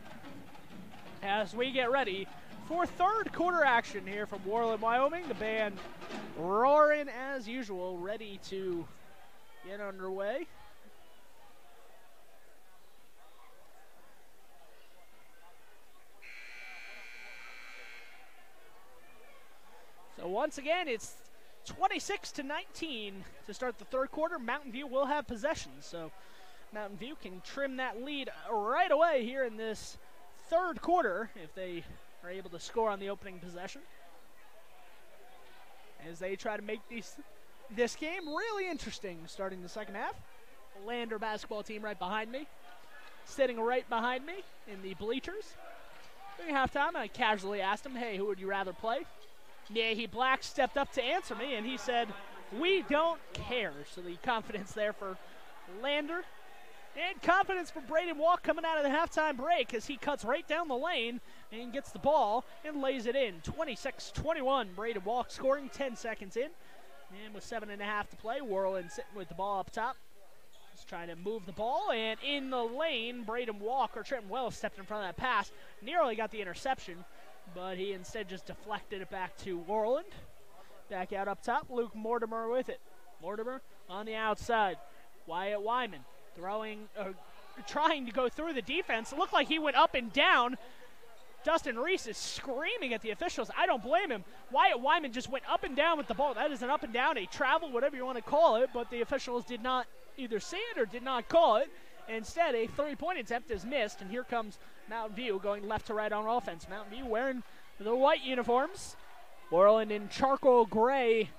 S1: as we get ready for third quarter action here from Worland, Wyoming. The band roaring as usual, ready to get underway. So once again, it's 26-19 to start the third quarter. Mountain View will have possession, so Mountain View can trim that lead right away here in this third quarter if they are able to score on the opening possession, as they try to make this game really interesting starting the second half. The Lander basketball team right behind me, sitting right behind me in the bleachers. During halftime, I casually asked him, hey, who would you rather play? Nahi Black stepped up to answer me, and he said, we don't care. So the confidence there for Lander. And confidence for Braden Walk coming out of the halftime break as he cuts right down the lane and gets the ball and lays it in. 26-21, Braden Walk scoring 10 seconds in. And with 7.5 to play, Worland sitting with the ball up top. Just trying to move the ball, and in the lane, Braden Walk, or Trenton Wells, stepped in front of that pass. Nearly got the interception, but he instead just deflected it back to Worland. Back out up top, Luke Mortimer with it. Mortimer on the outside. Wyatt Wyman trying to go through the defense. It looked like he went up and down. Dustin Reese is screaming at the officials. I don't blame him. Wyatt Wyman just went up and down with the ball. That is an up and down, a travel, whatever you want to call it, but the officials did not either see it or did not call it. Instead, a three-point attempt is missed, and here comes Mountain View going left to right on offense. Mountain View wearing the white uniforms. Worland in charcoal gray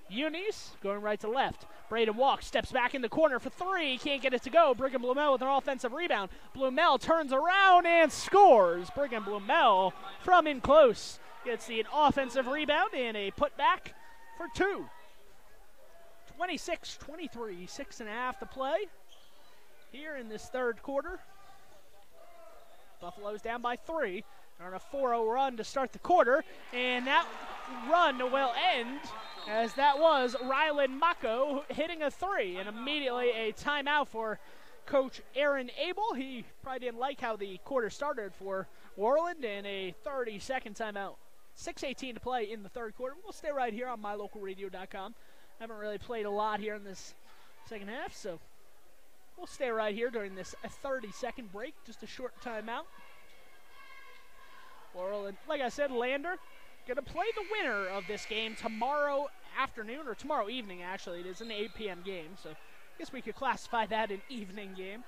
S1: unis, going right to left. Braden Walk steps back in the corner for three. Can't get it to go. Brigham Blumel with an offensive rebound. Blumel turns around and scores. Brigham Blumel from in close gets the offensive rebound and a putback for two. 26-23, 6.5 to play here in this third quarter. Buffalo's down by 3. They're on a 4-0 run to start the quarter, and that run will end as that was Rylan Mako hitting a 3, and immediately a timeout for Coach Aaron Abel. He probably didn't like how the quarter started for Worland, and a 30-second timeout. 6:18 to play in the third quarter. We'll stay right here on mylocalradio.com. Haven't really played a lot here in this second half, so we'll stay right here during this 30-second break, just a short timeout. Worland, like I said, Lander going to play the winner of this game tomorrow afternoon, or tomorrow evening, actually. It is an 8 p.m. game, so I guess we could classify that an evening game.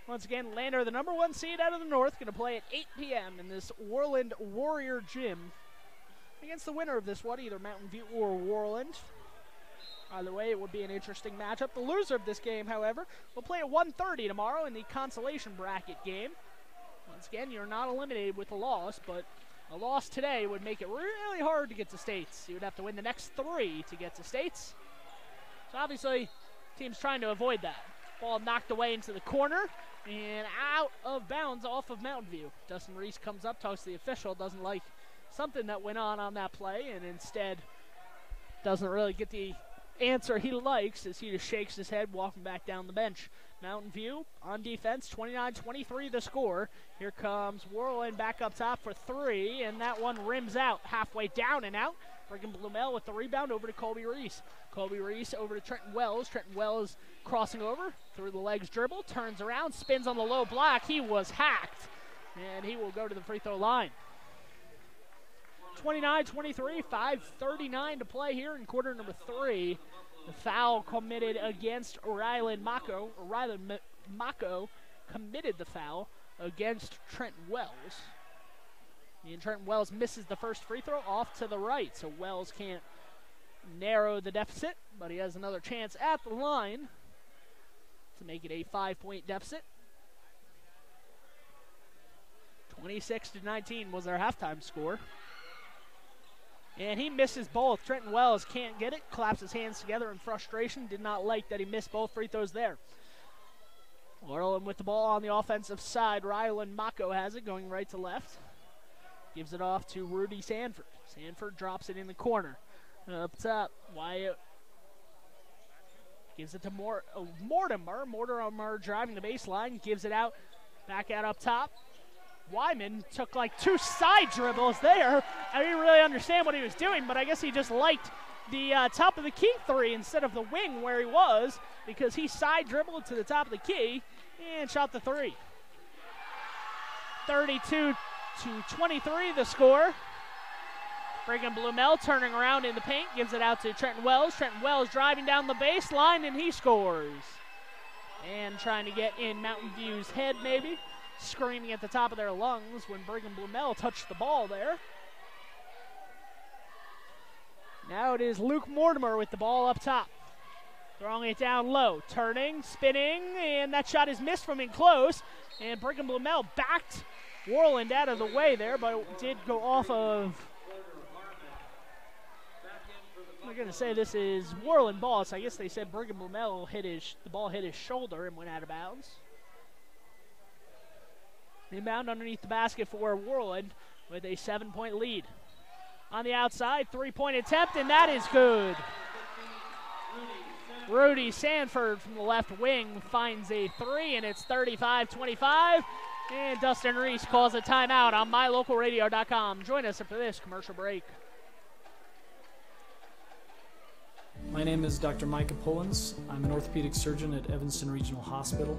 S1: Once again, Lander, the number 1 seed out of the north, going to play at 8 p.m. in this Worland Warrior Gym against the winner of this one, either Mountain View or Worland. Either way, it would be an interesting matchup. The loser of this game, however, will play at 1:30 tomorrow in the consolation bracket game. Once again, you're not eliminated with a loss, but a loss today would make it really hard to get to states. You would have to win the next 3 to get to states. So obviously, team's trying to avoid that. Ball knocked away into the corner and out of bounds off of Mountain View. Dustin Reese comes up, talks to the official, doesn't like something that went on that play, and instead doesn't really get the answer he likes as he just shakes his head, walking back down the bench. Mountain View on defense, 29-23 the score. Here comes Worland back up top for 3, and that one rims out, halfway down and out. Brigham Blumel with the rebound over to Colby Reese. Colby Reese over to Trenton Wells. Trenton Wells crossing over, through the legs dribble, turns around, spins on the low block. He was hacked, and he will go to the free throw line. 29-23, 5:39 to play here in quarter number 3. The foul committed against Ryland Mako. Ryland Mako committed the foul against Trenton Wells. And Trenton Wells misses the first free throw off to the right, so Wells can't narrow the deficit, but he has another chance at the line to make it a 5-point deficit. 26-19 was their halftime score. And he misses both. Trenton Wells can't get it, claps his hands together in frustration. Did not like that he missed both free throws there. Worland with the ball on the offensive side. Ryland Mako has it, going right to left. Gives it off to Rudy Sanford. Sanford drops it in the corner. Up top, Wyatt gives it to Mortimer. Mortimer driving the baseline, gives it out, back out up top. Wyman took like 2 side dribbles there. I didn't really understand what he was doing, but I guess he just liked the top of the key 3 instead of the wing where he was, because he side dribbled to the top of the key and shot the 3. 32-23 the score. Brigham Blumel turning around in the paint, gives it out to Trenton Wells. Trenton Wells driving down the baseline, and he scores. And trying to get in Mountain View's head maybe. Screaming at the top of their lungs when Brigham Blumel touched the ball there. Now it is Luke Mortimer with the ball up top. Throwing it down low, turning, spinning, and that shot is missed from in close. And Brigham Blumel backed Worland out of the way there, but it did go off of... I'm going to say this is Worland ball, so I guess they said Brigham Blumel the ball hit his shoulder and went out of bounds. Inbound underneath the basket for Worland with a 7-point lead. On the outside, 3-point attempt, and that is good. Rudy Sanford from the left wing finds a 3, and it's 35-25. And Dustin Reese calls a timeout on mylocalradio.com. Join us after this commercial break.
S13: My name is Dr. Micah Pullins. I'm an orthopedic surgeon at Evanston Regional Hospital.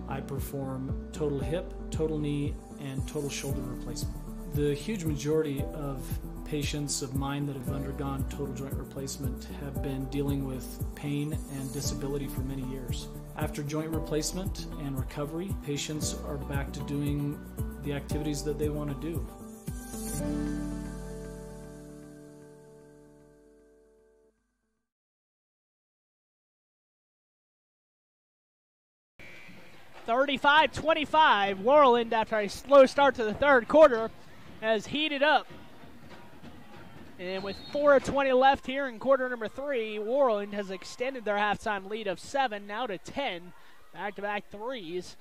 S13: I perform total hip, total knee, and total shoulder replacement. The huge majority of patients of mine that have undergone total joint replacement have been dealing with pain and disability for many years. After joint replacement and recovery, patients are back to doing the activities that they want to do.
S1: 35-25, Worland, after a slow start to the third quarter, has heated up. And with 4:20 left here in quarter number 3, Worland has extended their halftime lead of 7, now to 10. Back-to-back threes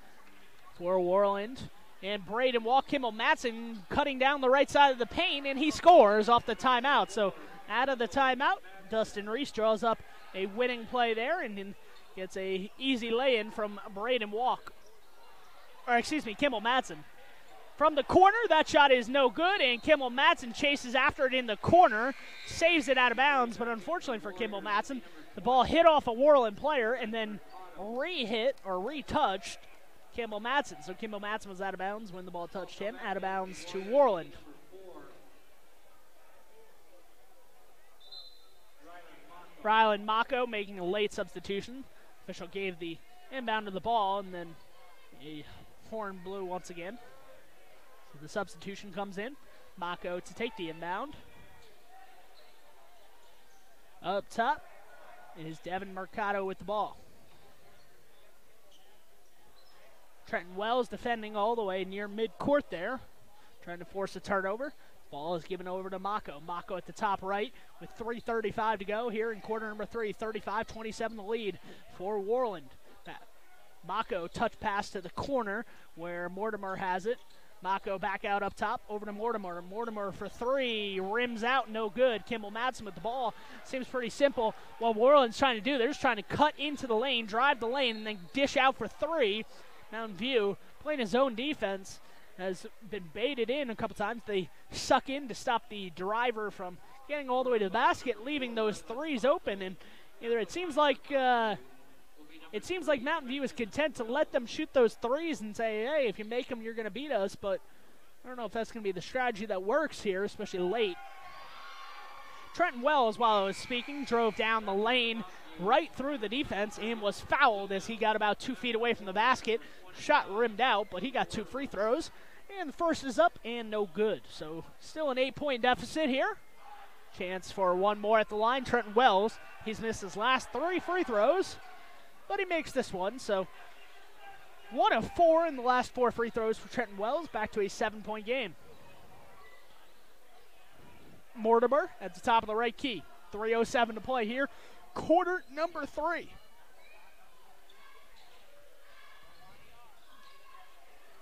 S1: for Worland. And Braden Kimmel Matson cutting down the right side of the paint, and he scores off the timeout. So out of the timeout, Dustin Reese draws up a winning play there and gets a easy lay-in from Kimmel Matson. From the corner, that shot is no good, and Kimmel Matson chases after it in the corner, saves it out of bounds, but unfortunately for Kimmel Matson, the ball hit off a Worland player and then re-hit or retouched Kimmel Matson. So Kimmel Matson was out of bounds when the ball touched him, out of bounds to Worland. Ryland Mako making a late substitution. Official gave the inbound of the ball, and then a horn blew once again. So the substitution comes in. Mako to take the inbound. Up top is Devin Mercado with the ball. Trenton Wells defending all the way near midcourt there, trying to force a turnover. Ball is given over to Mako. Mako at the top right with 3:35 to go here in quarter number 3. 35-27 the lead for Worland. Mako touch pass to the corner where Mortimer has it. Mako back out up top, over to Mortimer. Mortimer for 3, rims out, no good. Kimmel Matson with the ball. Seems pretty simple. What Worland's trying to do, they're just trying to cut into the lane, drive the lane, and then dish out for 3. Mountain View playing his own defense has been baited in a couple times. They suck in to stop the driver from getting all the way to the basket, leaving those 3s open. And either it seems like Mountain View is content to let them shoot those 3s and say, hey, if you make them, you're going to beat us. But I don't know if that's going to be the strategy that works here, especially late. Trenton Wells, while I was speaking, drove down the lane right through the defense and was fouled as he got about 2 feet away from the basket. Shot rimmed out, but he got 2 free throws. And the first is up and no good. So still an 8-point deficit here. Chance for one more at the line. Trenton Wells, he's missed his last 3 free throws, but he makes this one. So 1 of 4 in the last 4 free throws for Trenton Wells. Back to a 7-point game. Mortimer at the top of the right key. 3:07 to play here. Quarter number 3.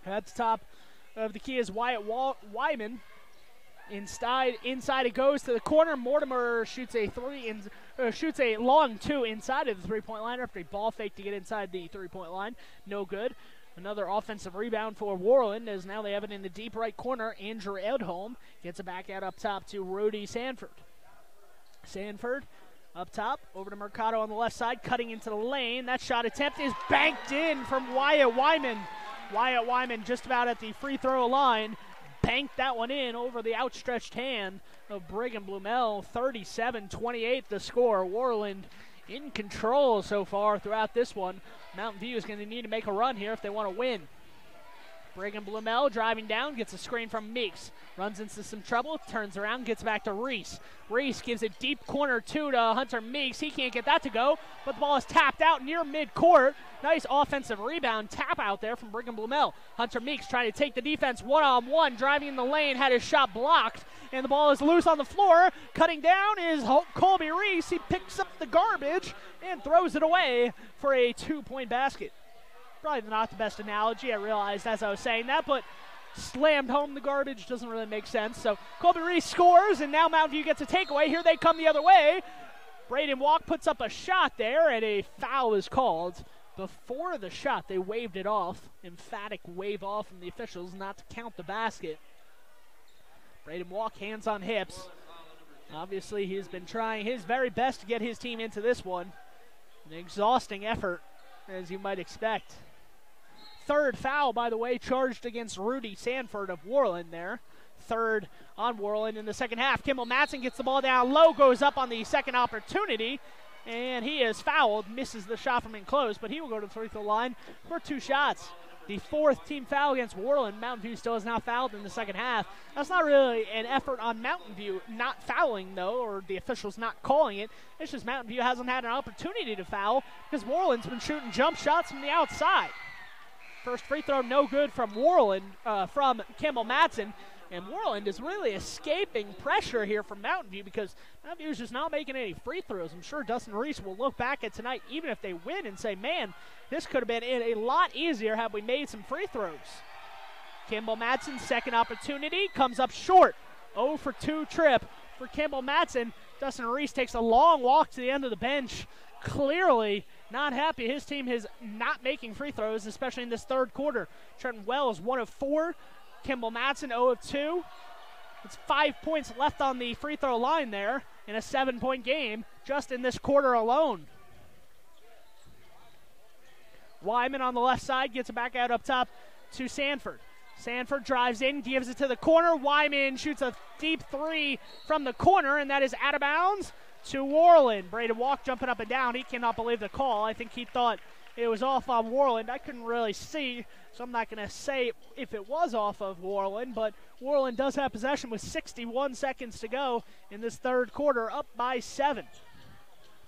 S1: At the top of the key is Wyatt Wyman. Inside it goes to the corner. Mortimer shoots a long 2 inside of the 3-point line after a ball fake to get inside the 3-point line. No good. Another offensive rebound for Worland, as now they have it in the deep right corner. Andrew Edholm gets it back out up top to Rudy Sanford. Sanford up top, over to Mercado on the left side, cutting into the lane. That shot attempt is banked in from Wyatt Wyman. Wyatt Wyman just about at the free throw line. Banked that one in over the outstretched hand of Brigham Blumel. 37-28 the score. Worland in control so far throughout this one. Mountain View is going to need to make a run here if they want to win. Brigham Blumel driving down, gets a screen from Meeks. Runs into some trouble, turns around, gets back to Reese. Reese gives a deep corner 2 to Hunter Meeks. He can't get that to go, but the ball is tapped out near midcourt. Nice offensive rebound tap out there from Brigham Blumel. Hunter Meeks trying to take the defense one-on-one, driving in the lane, had his shot blocked, and the ball is loose on the floor. Cutting down is Colby Reese. He picks up the garbage and throws it away for a 2-point basket. Probably not the best analogy, I realized as I was saying that, but slammed home the garbage doesn't really make sense. So Colby Reese scores, and now Mountain View gets a takeaway. Here they come the other way. Braden Walk puts up a shot there, and a foul is called. Before the shot, they waved it off. Emphatic wave off from the officials not to count the basket. Braden Walk, hands on hips. Obviously, he's been trying his very best to get his team into this one. An exhausting effort, as you might expect. Third foul, by the way, charged against Rudy Sanford of Worland there. Third on Worland in the second half. Kimball Matson gets the ball down low, goes up on the second opportunity, and he is fouled. Misses the shot from in close, but he will go to the free throw line for 2 shots. The 4th team foul against Worland. Mountain View still has not fouled in the second half. That's not really an effort on Mountain View not fouling, though, or the officials not calling it. It's just Mountain View hasn't had an opportunity to foul because Worland's been shooting jump shots from the outside. First free throw no good from from Kimball Matson. And Worland is really escaping pressure here from Mountain View because Mountain View is just not making any free throws. I'm sure Dustin Reese will look back at tonight, even if they win, and say, man, this could have been a lot easier had we made some free throws. Kimball Matson's second opportunity comes up short. 0 for 2 trip for Kimball Matson. Dustin Reese takes a long walk to the end of the bench. Clearly not happy. His team is not making free throws, especially in this third quarter. Trenton Wells, 1 of 4. Kimball Matson, 0 of 2. It's 5 points left on the free throw line there in a 7-point game just in this quarter alone. Wyman on the left side gets it back out up top to Sanford. Sanford drives in, gives it to the corner. Wyman shoots a deep 3 from the corner, and that is out of bounds to Worland. Braden Walk jumping up and down. He cannot believe the call. I think he thought it was off on Worland. I couldn't really see, so I'm not going to say if it was off of Worland, but Worland does have possession with 61 seconds to go in this third quarter, up by 7.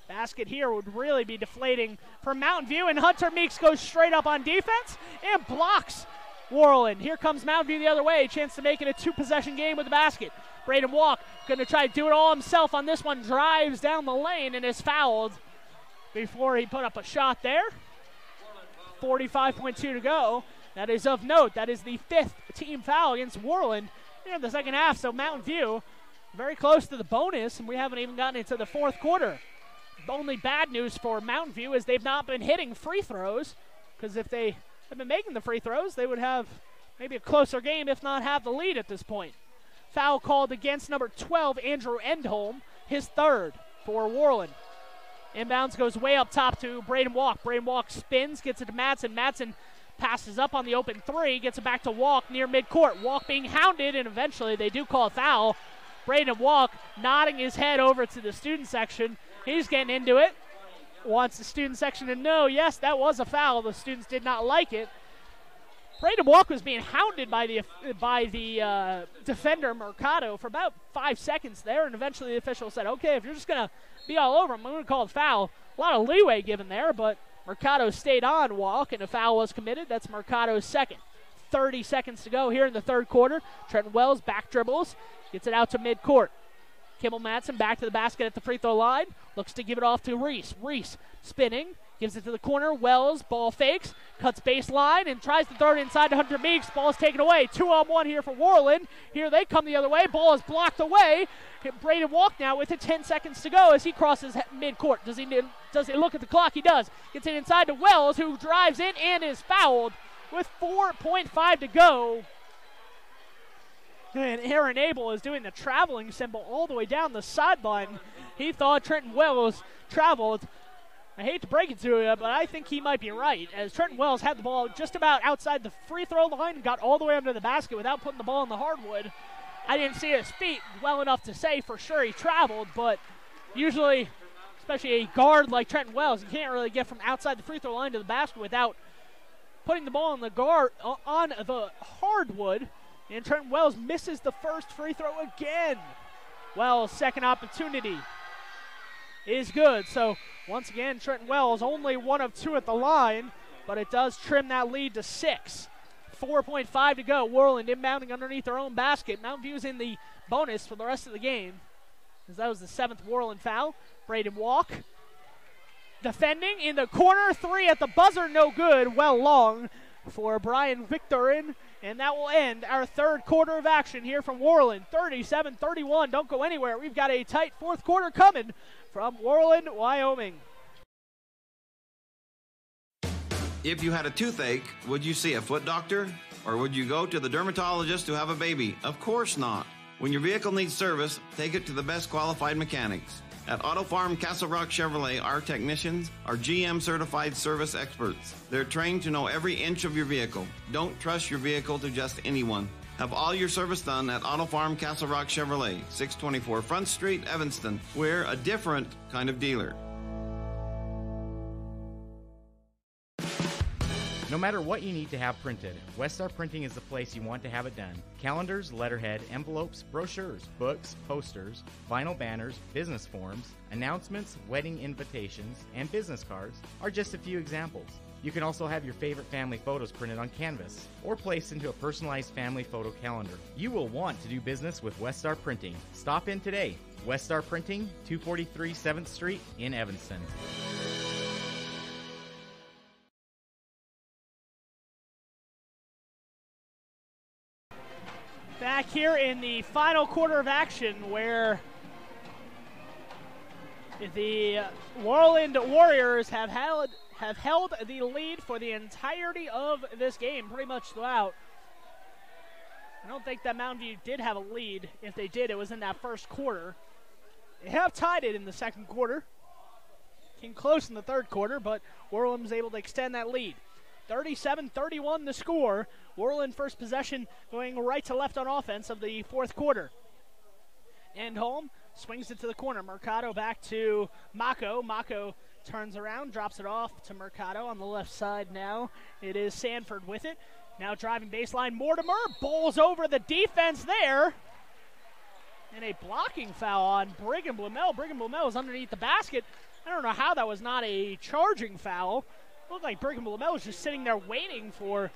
S1: Basket here would really be deflating for Mountain View, and Hunter Meeks goes straight up on defense and blocks Worland. Here comes Mountain View the other way. Chance to make it a 2-possession game with the basket. Braden Walk going to try to do it all himself on this one. Drives down the lane and is fouled before he put up a shot there. 45.2 to go. That is of note. That is the 5th team foul against Worland here in the second half. So Mountain View very close to the bonus, and we haven't even gotten into the fourth quarter. The only bad news for Mountain View is they've not been hitting free throws, because if they had been making the free throws, they would have maybe a closer game, if not have the lead at this point. Foul called against number 12, Andrew Edholm, his 3rd for Worland. Inbounds goes way up top to Braden Walk. Braden Walk spins, gets it to Matson. Matson passes up on the open 3, gets it back to Walk near midcourt. Walk being hounded, and eventually they do call a foul. Braden Walk nodding his head over to the student section. He's getting into it. Wants the student section to know, yes, that was a foul. The students did not like it. Braden Walk was being hounded by the defender, Mercado, for about 5 seconds there, and eventually the official said, okay, if you're just going to be all over him, I'm going to call it foul. A lot of leeway given there, but Mercado stayed on Walk, and a foul was committed. That's Mercado's second. 30 seconds to go here in the third quarter. Trenton Wells back dribbles, gets it out to midcourt. Kimball Madsen back to the basket at the free throw line. Looks to give it off to Reese. Reese spinning, gives it to the corner. Wells, ball fakes, cuts baseline, and tries to throw it inside to Hunter Meeks. Ball is taken away. 2-on-1 here for Worland. Here they come the other way. Ball is blocked away. Braden Walk now with it. 10 seconds to go as he crosses midcourt. Does he look at the clock? He does. Gets it inside to Wells, who drives in and is fouled with 4.5 to go. And Aaron Abel is doing the traveling symbol all the way down the sideline. He thought Trenton Wells traveled. I hate to break it to you, but I think he might be right, as Trenton Wells had the ball just about outside the free throw line and got all the way under the basket without putting the ball in the hardwood. I didn't see his feet well enough to say for sure he traveled, but usually, especially a guard like Trenton Wells, you can't really get from outside the free throw line to the basket without putting the ball on the hardwood. And Trenton Wells misses the first free throw again. Wells' second opportunity is good. So once again, Trenton Wells only 1 of 2 at the line, but it does trim that lead to 6. 4.5 to go. Worland inbounding underneath their own basket. Mountain View's in the bonus for the rest of the game, as that was the 7th Worland foul. Braden Walk defending in the corner. 3 at the buzzer, no good. Well long for Brian Victorin. And that will end our third quarter of action here from Worland. 37-31. Don't go anywhere. We've got a tight fourth quarter coming from Worland, Wyoming.
S12: If you had a toothache, would you see a foot doctor? Or would you go to the dermatologist to have a baby? Of course not. When your vehicle needs service, take it to the best qualified mechanics. At Auto Farm Castle Rock Chevrolet, our technicians are GM certified service experts. They're trained to know every inch of your vehicle. Don't trust your vehicle to just anyone. Have all your service done at Auto Farm Castle Rock Chevrolet, 624 Front Street, Evanston. We're a different kind of dealer.
S11: No matter what you need to have printed, Westar Printing is the place you want to have it done. Calendars, letterhead, envelopes, brochures, books, posters, vinyl banners, business forms, announcements, wedding invitations, and business cards are just a few examples. You can also have your favorite family photos printed on canvas or placed into a personalized family photo calendar. You will want to do business with Westar Printing. Stop in today. Westar Printing, 243 7th Street in Evanston.
S1: Back here in the final quarter of action, where the Worland Warriors have held the lead for the entirety of this game, pretty much throughout. I don't think that Mountain View did have a lead. If they did, it was in that first quarter. They have tied it in the second quarter. Came close in the third quarter, but Worland was able to extend that lead. 37-31 the score. Worland first possession going right to left on offense of the fourth quarter. And home, swings it to the corner. Mercado back to Mako. Mako turns around, drops it off to Mercado on the left side now. It is Sanford with it. Now driving baseline, Mortimer bowls over the defense there. And a blocking foul on Brigham Blumel. Brigham Blumel is underneath the basket. I don't know how that was not a charging foul. Looked like Brigham Blumel was just sitting there waiting for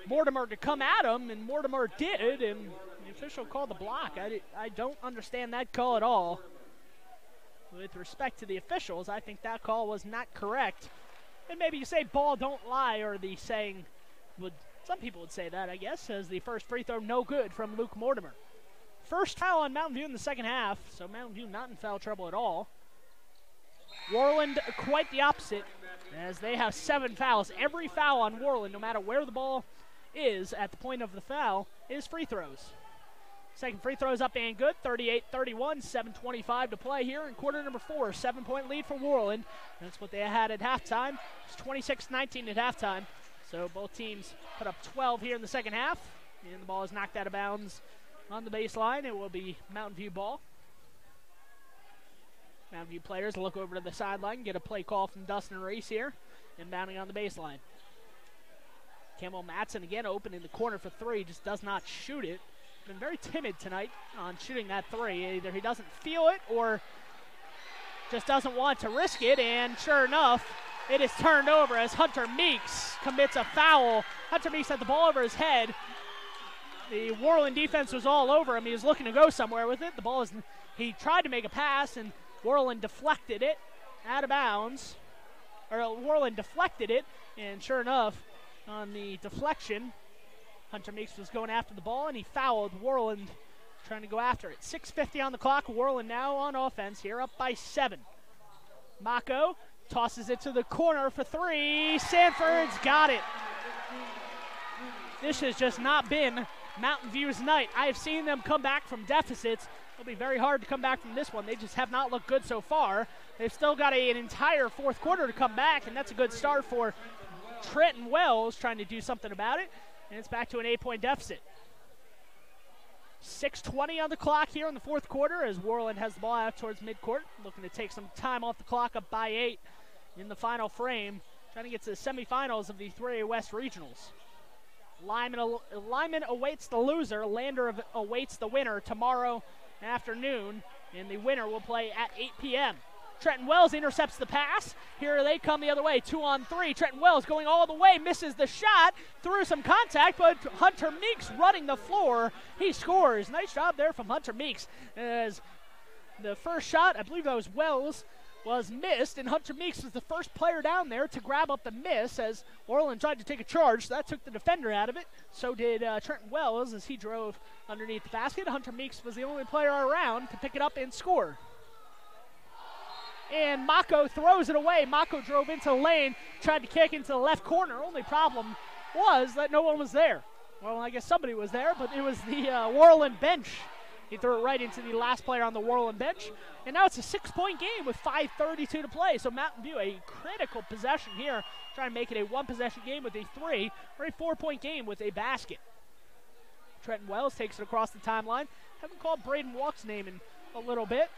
S1: Mortimer to come at him, and Mortimer did, and the official called the block. I don't understand that call at all. With respect to the officials, I think that call was not correct. And maybe you say ball don't lie, or the saying would, some people would say that, I guess, as the first free throw no good from Luke Mortimer. First foul on Mountain View in the second half, so Mountain View not in foul trouble at all. Worland quite the opposite, as they have 7 fouls. Every foul on Worland, no matter where the ball is at the point of the foul, is free throws. Second free throw is up and good. 38-31, 7:25 to play here in quarter number 4. 7-point lead for Worland. That's what they had at halftime. It's 26-19 at halftime. So both teams put up 12 here in the second half, and the ball is knocked out of bounds On the baseline, it will be Mountain View ball. Mountain View players look over to the sideline, get a play call from Dustin Reese here, inbounding on the baseline. Kimball Matson again open in the corner for three, just does not shoot it. Been very timid tonight on shooting that three. Either he doesn't feel it or just doesn't want to risk it, and sure enough, it is turned over as Hunter Meeks commits a foul. Hunter Meeks had the ball over his head. The Worland defense was all over him. He was looking to go somewhere with it. The ball is, he tried to make a pass, and Worland deflected it out of bounds. Or Worland deflected it, and sure enough, on the deflection, Hunter Meeks was going after the ball, and he fouled Worland trying to go after it. 6:50 on the clock. Worland now on offense here, up by 7. Mako tosses it to the corner for three. Sanford's got it. This has just not been Mountain View's night. I have seen them come back from deficits. It'll be very hard to come back from this one. They just have not looked good so far. They've still got an entire fourth quarter to come back, and that's a good start for Trenton Wells trying to do something about it. And it's back to an 8-point deficit. 6:20 on the clock here in the fourth quarter as Worland has the ball out towards midcourt, looking to take some time off the clock, up by 8 in the final frame, trying to get to the semifinals of the 3A West Regionals. Lyman awaits the loser. Lander awaits the winner tomorrow afternoon, and the winner will play at 8 p.m. Trenton Wells intercepts the pass. Here they come the other way, 2-on-3. Trenton Wells going all the way, misses the shot, through some contact, but Hunter Meeks running the floor. He scores. Nice job there from Hunter Meeks. As the first shot, I believe that was Wells, was missed, and Hunter Meeks was the first player down there to grab up the miss as Worland tried to take a charge. So that took the defender out of it. So did Trenton Wells as he drove underneath the basket. Hunter Meeks was the only player around to pick it up and score. And Mako throws it away. Mako drove into the lane, tried to kick into the left corner. Only problem was that no one was there. Well, I guess somebody was there, but it was the Worland bench. He threw it right into the last player on the Worland bench. And now it's a 6-point game with 5:32 to play. So Mountain View, a critical possession here, trying to make it a 1-possession game with a 3, or a 4-point game with a basket. Trenton Wells takes it across the timeline. Haven't called Braden Walk's name in a little bit.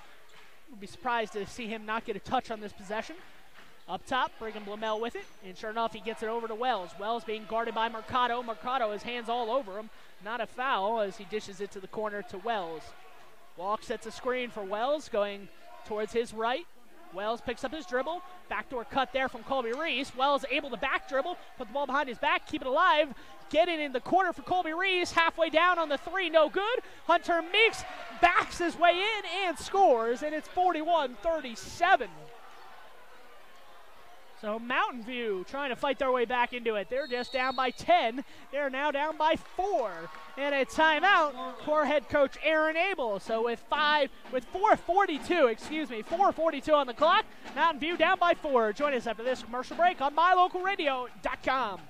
S1: Would be surprised to see him not get a touch on this possession. Up top, Brigham Blamel with it, and sure enough, he gets it over to Wells. Wells being guarded by Mercado. Mercado has hands all over him. Not a foul as he dishes it to the corner to Wells. Walk sets a screen for Wells, going towards his right. Wells picks up his dribble. Backdoor cut there from Colby Reese. Wells able to back dribble, put the ball behind his back, keep it alive. Get it in the corner for Colby Reese. Halfway down on the 3, no good. Hunter Meeks backs his way in and scores, and it's 41-37. So Mountain View trying to fight their way back into it. They're just down by 10. They're now down by 4. And a timeout for head coach Aaron Abel. So with 4:42 on the clock, Mountain View down by 4. Join us after this commercial break on MyLocalRadio.com.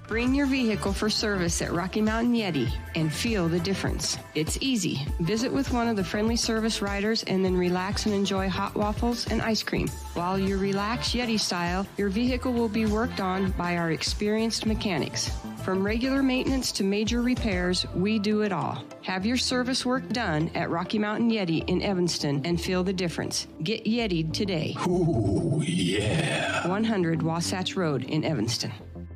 S4: Bring your vehicle for service at Rocky Mountain Yeti and feel the difference. It's easy. Visit with one of the friendly service riders and then relax and enjoy hot waffles and ice cream. While you relax Yeti style, your vehicle will be worked on by our experienced mechanics. From regular maintenance to major repairs, we do it all. Have your service work done at Rocky Mountain Yeti in Evanston and feel the difference. Get Yeti'd today.
S6: Ooh, yeah.
S4: 100 Wasatch Road in Evanston.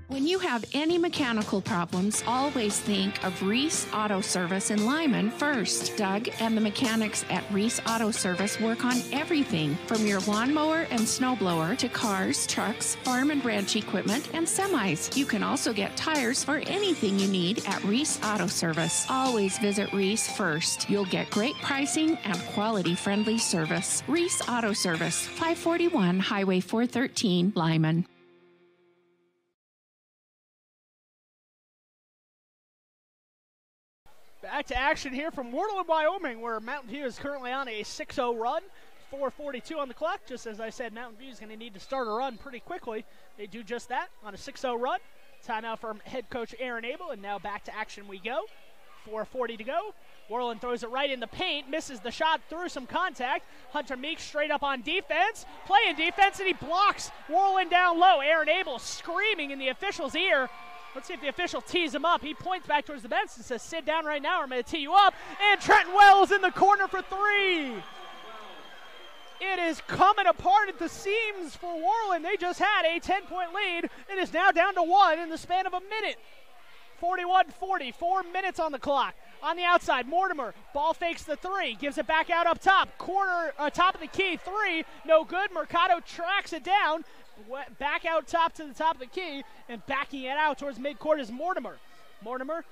S7: When you have any mechanical problems, always think of Reese Auto Service in Lyman first. Doug and the mechanics at Reese Auto Service work on everything from your lawnmower and snowblower to cars, trucks, farm and ranch equipment, and semis. You can also get tires for anything you need at Reese Auto Service. Always visit Reese first. You'll get great pricing and quality-friendly service. Reese Auto Service, 541 Highway 413, Lyman.
S1: Back to action here from Worland, Wyoming, where Mountain View is currently on a 6-0 run. 4:42 on the clock. Just as I said, Mountain View is going to need to start a run pretty quickly. They do just that on a 6-0 run. Timeout from head coach Aaron Abel, and now back to action we go. 4:40 to go. Worland throws it right in the paint, misses the shot through some contact. Hunter Meeks straight up on defense, playing defense, and he blocks Worland down low. Aaron Abel screaming in the official's ear Let's see if the official tees him up. He points back towards the bench and says, sit down right now, or I'm going to tee you up. And Trenton Wells in the corner for three. It is coming apart at the seams for Worland. They just had a 10-point lead. It is now down to 1 in the span of a minute. 41-40, 4 minutes on the clock. On the outside, Mortimer, ball fakes the three, gives it back out up top. Corner, top of the key, three, no good. Mercado tracks it down, back out top to the top of the key, and backing it out towards midcourt is Mortimer. Mortimer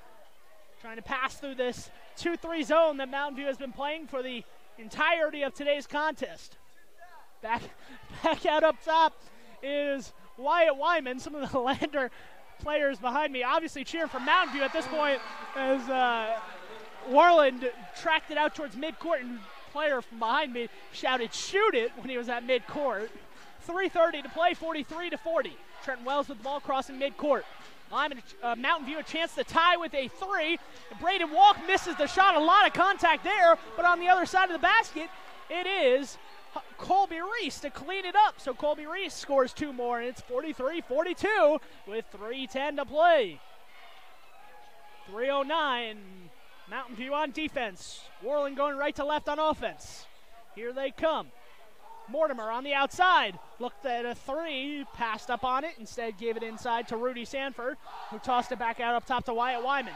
S1: trying to pass through this 2-3 zone that Mountain View has been playing for the entirety of today's contest. Back out up top is Wyatt Wyman. Some of the Lander players behind me obviously cheering for Mountain View at this point as Worland tracked it out towards midcourt, and player from behind me shouted shoot it when he was at midcourt. 3:30 to play, 43-40. Trenton Wells with the ball crossing midcourt. Mountain View a chance to tie with a three. Braden Walk misses the shot. A lot of contact there, but on the other side of the basket, it is Colby Reese to clean it up. So Colby Reese scores two more, and it's 43-42 with 3:10 to play. 3:09. Mountain View on defense. Worland going right to left on offense. Here they come. Mortimer on the outside. Looked at a three, passed up on it. Instead gave it inside to Rudy Sanford, who tossed it back out up top to Wyatt Wyman.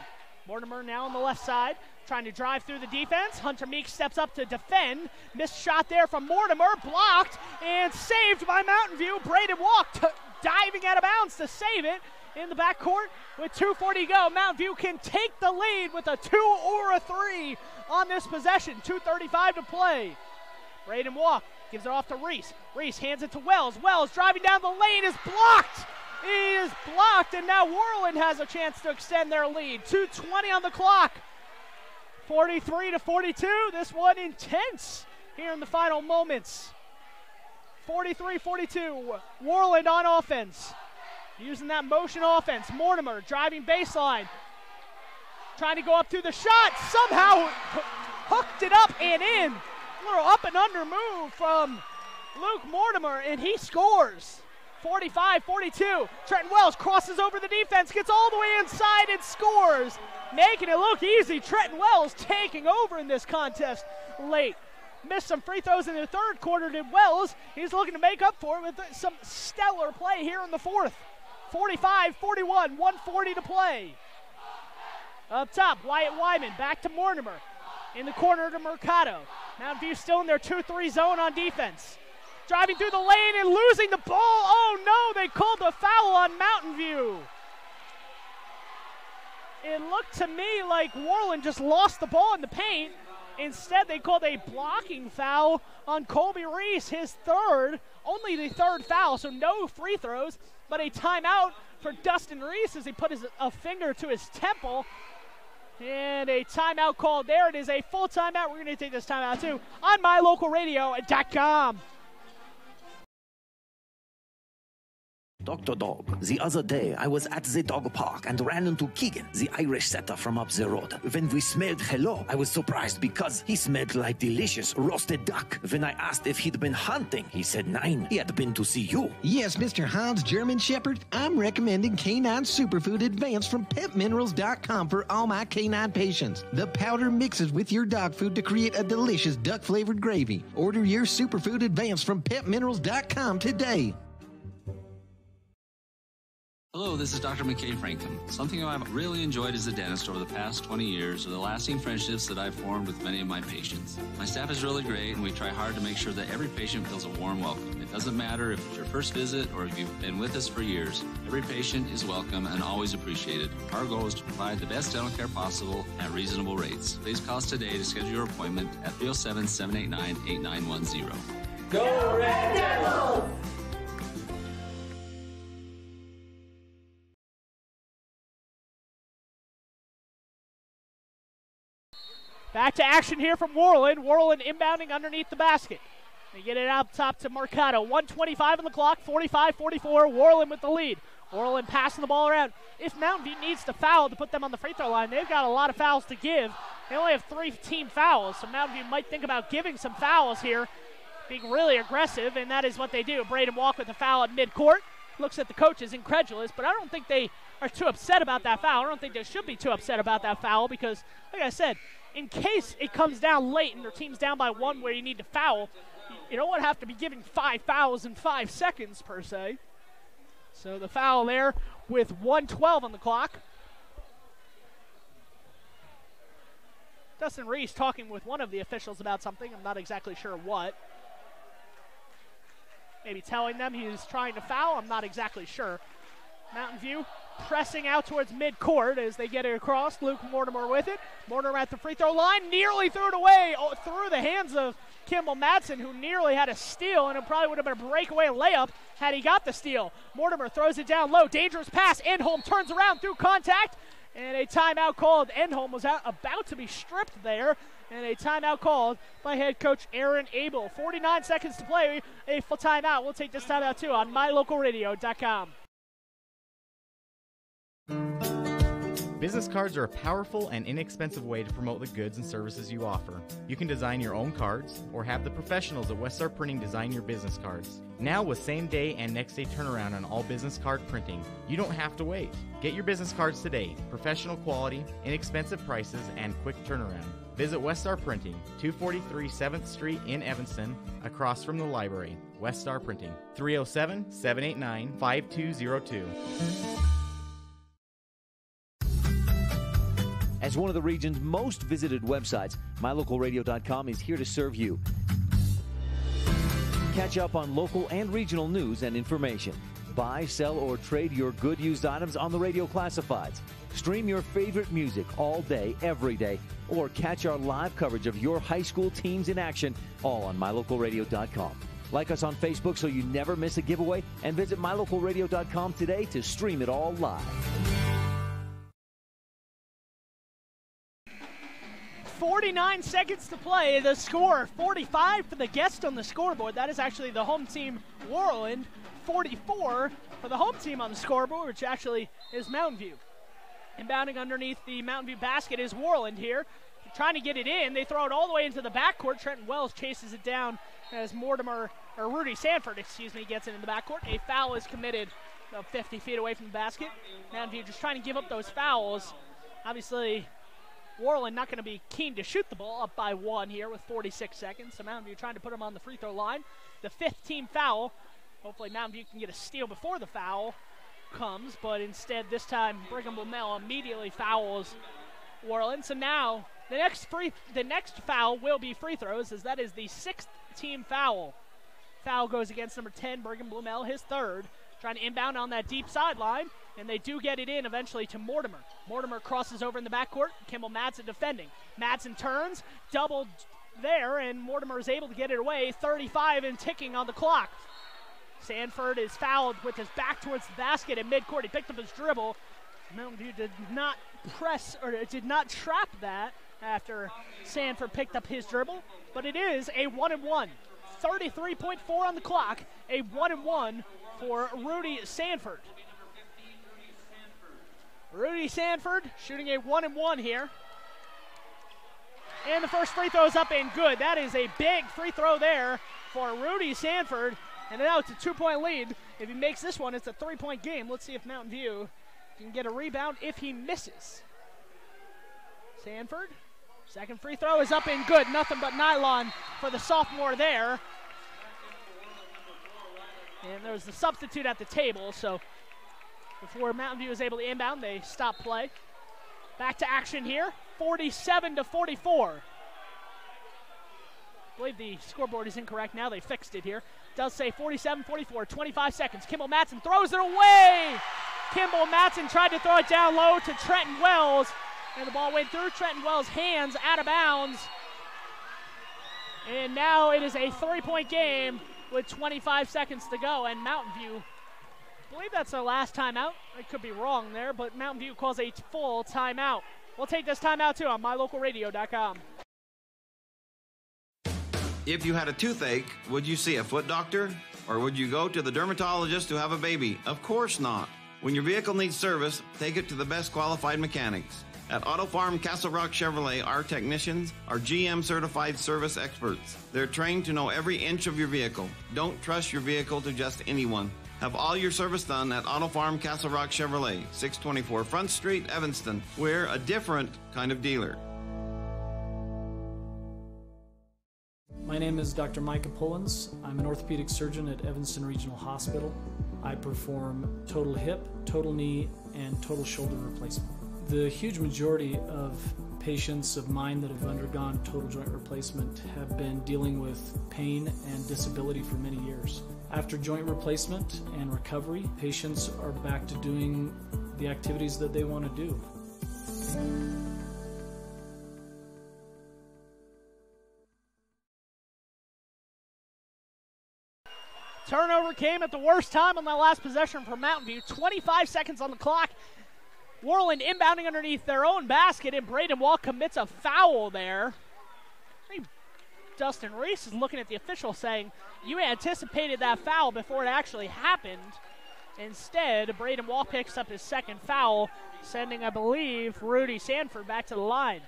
S1: Mortimer now on the left side, trying to drive through the defense. Hunter Meeks steps up to defend. Missed shot there from Mortimer, blocked and saved by Mountain View. Braden Walk diving out of bounds to save it in the backcourt with 2:40 to go. Mountain View can take the lead with a 2 or a 3 on this possession. 2:35 to play. Braden Walk gives it off to Reese. Reese hands it to Wells. Wells driving down the lane is blocked. He is blocked, and now Worland has a chance to extend their lead. 2:20 on the clock. 43-42. This one intense here in the final moments. 43-42. Worland on offense. Using that motion offense. Mortimer driving baseline. Trying to go up through the shot. Somehow hooked it up and in. A little up and under move from Luke Mortimer, and he scores. 45-42. Trenton Wells crosses over the defense, gets all the way inside and scores. Making it look easy. Trenton Wells taking over in this contest late. Missed some free throws in the third quarter, did Wells. He's looking to make up for it with some stellar play here in the fourth. 45-41, 1:40 to play. Up top, Wyatt Wyman, back to Mortimer. In the corner to Mercado. Mountain View still in their 2-3 zone on defense. Driving through the lane and losing the ball. Oh no, they called the foul on Mountain View. It looked to me like Worland just lost the ball in the paint. Instead, they called a blocking foul on Colby Reese, his third, only the third foul, so no free throws, but a timeout for Dustin Reese as he put a finger to his temple. And a timeout called there. It is a full timeout. We're going to take this timeout too on mylocalradio.com.
S16: Dr. Dog, the other day I was at the dog park and ran into Keegan, the Irish setter from up the road. When we smelled hello, I was surprised because he smelled like delicious roasted duck. When I asked if he'd been hunting, he said nein, he had been to see you.
S9: Yes, Mr. Hans German Shepherd, I'm recommending Canine Superfood Advanced from PetMinerals.com for all my canine patients. The powder mixes with your dog food to create a delicious duck-flavored gravy. Order your Superfood Advanced from PetMinerals.com today.
S8: Hello, this is Dr. McKay Franklin. Something I've really enjoyed as a dentist over the past 20 years are the lasting friendships that I've formed with many of my patients. My staff is really great, and we try hard to make sure that every patient feels a warm welcome. It doesn't matter if it's your first visit or if you've been with us for years. Every patient is welcome and always appreciated. Our goal is to provide the best dental care possible at reasonable rates. Please call us today to schedule your appointment at 307-789-8910.
S2: Go Red Devils!
S1: Back to action here from Worland. Worland inbounding underneath the basket. They get it out top to Mercado. 1:25 on the clock, 45-44. Worland with the lead. Worland passing the ball around. If Mountain View needs to foul to put them on the free throw line, they've got a lot of fouls to give. They only have 3 team fouls, so Mountain View might think about giving some fouls here, being really aggressive, and that is what they do. Braden Walk with the foul at midcourt. Looks at the coaches, incredulous, but I don't think they are too upset about that foul. I don't think they should be too upset about that foul because, like I said, in case it comes down late and their team's down by 1 where you need to foul, you don't want to have to be giving 5 fouls in 5 seconds per se. So the foul there with 1:12 on the clock. Dustin Reese talking with one of the officials about something. I'm not exactly sure what. Maybe telling them he's trying to foul. I'm not exactly sure. Mountain View pressing out towards midcourt as they get it across. Luke Mortimer with it. Mortimer at the free throw line. Nearly threw it away through the hands of Kimball Madsen, who nearly had a steal, and it probably would have been a breakaway layup had he got the steal. Mortimer throws it down low. Dangerous pass. Enholm turns around through contact. And a timeout called. Enholm was about to be stripped there. And a timeout called by head coach Aaron Abel. 49 seconds to play. A full timeout. We'll take this timeout too on mylocalradio.com.
S11: Business cards are a powerful and inexpensive way to promote the goods and services you offer. You can design your own cards or have the professionals at Westar Printing design your business cards. Now with same-day and next-day turnaround on all business card printing, you don't have to wait. Get your business cards today. Professional quality, inexpensive prices, and quick turnaround. Visit Westar Printing, 243 7th Street in Evanston, across from the library. Westar Printing, 307-789-5202.
S14: As one of the region's most visited websites, mylocalradio.com is here to serve you. Catch up on local and regional news and information. Buy, sell, or trade your good used items on the radio classifieds. Stream your favorite music all day, every day, or catch our live coverage of your high school teams in action, all on mylocalradio.com. Like us on Facebook so you never miss a giveaway, and visit mylocalradio.com today to stream it all live.
S1: 49 seconds to play. The score, 45 for the guest on the scoreboard. That is actually the home team, Worland. 44 for the home team on the scoreboard, which actually is Mountain View. Inbounding underneath the Mountain View basket is Worland here. Trying to get it in. They throw it all the way into the backcourt. Trenton Wells chases it down as Rudy Sanford, gets it in the backcourt. A foul is committed about 50 feet away from the basket. Mountain View just trying to give up those fouls. Obviously, Worland not going to be keen to shoot the ball, up by 1 here with 46 seconds. So Mountain View trying to put him on the free throw line. The 5th team foul. Hopefully Mountain View can get a steal before the foul comes, but instead this time Brigham Blumell immediately fouls Worland. So now the next foul will be free throws, as that is the 6th team foul. Foul goes against number 10, Brigham Blumell, his 3rd. Trying to inbound on that deep sideline, and they do get it in eventually to Mortimer. Mortimer crosses over in the backcourt. Kimball Madsen defending. Madsen turns, doubled there, and Mortimer is able to get it away. 35 and ticking on the clock. Sanford is fouled with his back towards the basket in midcourt. He picked up his dribble. Mountain View did not press or did not trap that after Sanford picked up his dribble, but it is a 1-and-1. 33.4 on the clock. A 1-and-1 for Rudy Sanford. Rudy Sanford shooting a 1-and-1 here. And the first free throw is up and good. That is a big free throw there for Rudy Sanford. And now it's a 2-point lead. If he makes this one, it's a 3-point game. Let's see if Mountain View can get a rebound if he misses. Sanford, second free throw is up and good. Nothing but nylon for the sophomore there. And there's the substitute at the table, so before Mountain View is able to inbound, they stop play. Back to action here, 47-44. I believe the scoreboard is incorrect now. They fixed it here. It does say 47-44, 25 seconds. Kimball Madsen throws it away. Kimball Madsen tried to throw it down low to Trenton Wells, and the ball went through Trenton Wells' hands, out of bounds. And now it is a 3-point game with 25 seconds to go, and Mountain View, I believe that's their last timeout. I could be wrong there, but Mountain View calls a full timeout. We'll take this timeout too on mylocalradio.com.
S12: If you had a toothache, would you see a foot doctor? Or would you go to the dermatologist to have a baby? Of course not. When your vehicle needs service, take it to the best qualified mechanics. At Auto Farm Castle Rock Chevrolet, our technicians are GM certified service experts. They're trained to know every inch of your vehicle. Don't trust your vehicle to just anyone. Have all your service done at Auto Farm Castle Rock Chevrolet, 624 Front Street, Evanston. We're a different kind of dealer.
S13: My name is Dr. Micah Pullins. I'm an orthopedic surgeon at Evanston Regional Hospital. I perform total hip, total knee, and total shoulder replacement. The huge majority of patients of mine that have undergone total joint replacement have been dealing with pain and disability for many years. After joint replacement and recovery, patients are back to doing the activities that they want to do.
S1: Turnover came at the worst time on that last possession for Mountain View. 25 seconds on the clock. Worland inbounding underneath their own basket, and Braden Wall commits a foul there. I think Dustin Reese is looking at the official saying, you anticipated that foul before it actually happened. Instead, Braden Wall picks up his second foul, sending, I believe, Rudy Sanford back to the line.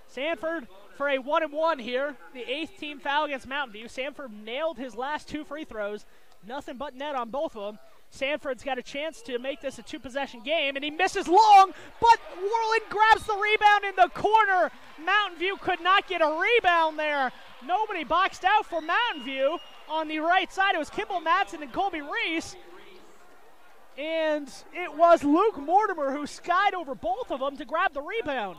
S1: Sanford for a 1-and-1 here, the 8th team foul against Mountain View. Sanford nailed his last 2 free throws, nothing but net on both of them. Sanford's got a chance to make this a 2-possession game, and he misses long, but Worland grabs the rebound in the corner. Mountain View could not get a rebound there. Nobody boxed out for Mountain View. On the right side, it was Kimball Madsen and Colby Reese. And it was Luke Mortimer who skied over both of them to grab the rebound.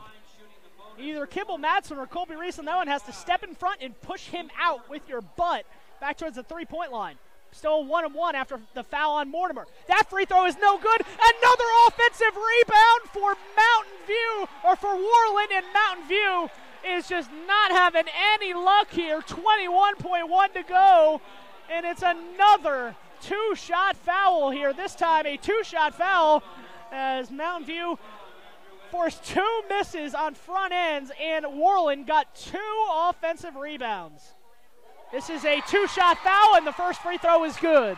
S1: Either Kimball Madsen or Colby Reese on that one has to step in front and push him out with your butt back towards the 3-point line. Still 1-and-1 after the foul on Mortimer. That free throw is no good. Another offensive rebound for Mountain View, or for Worland, and Mountain View is just not having any luck here. 21.1 to go, and it's another 2-shot foul here. This time a 2-shot foul as Mountain View forced 2 misses on front ends, and Worland got 2 offensive rebounds. This is a 2-shot foul, and the first free throw is good.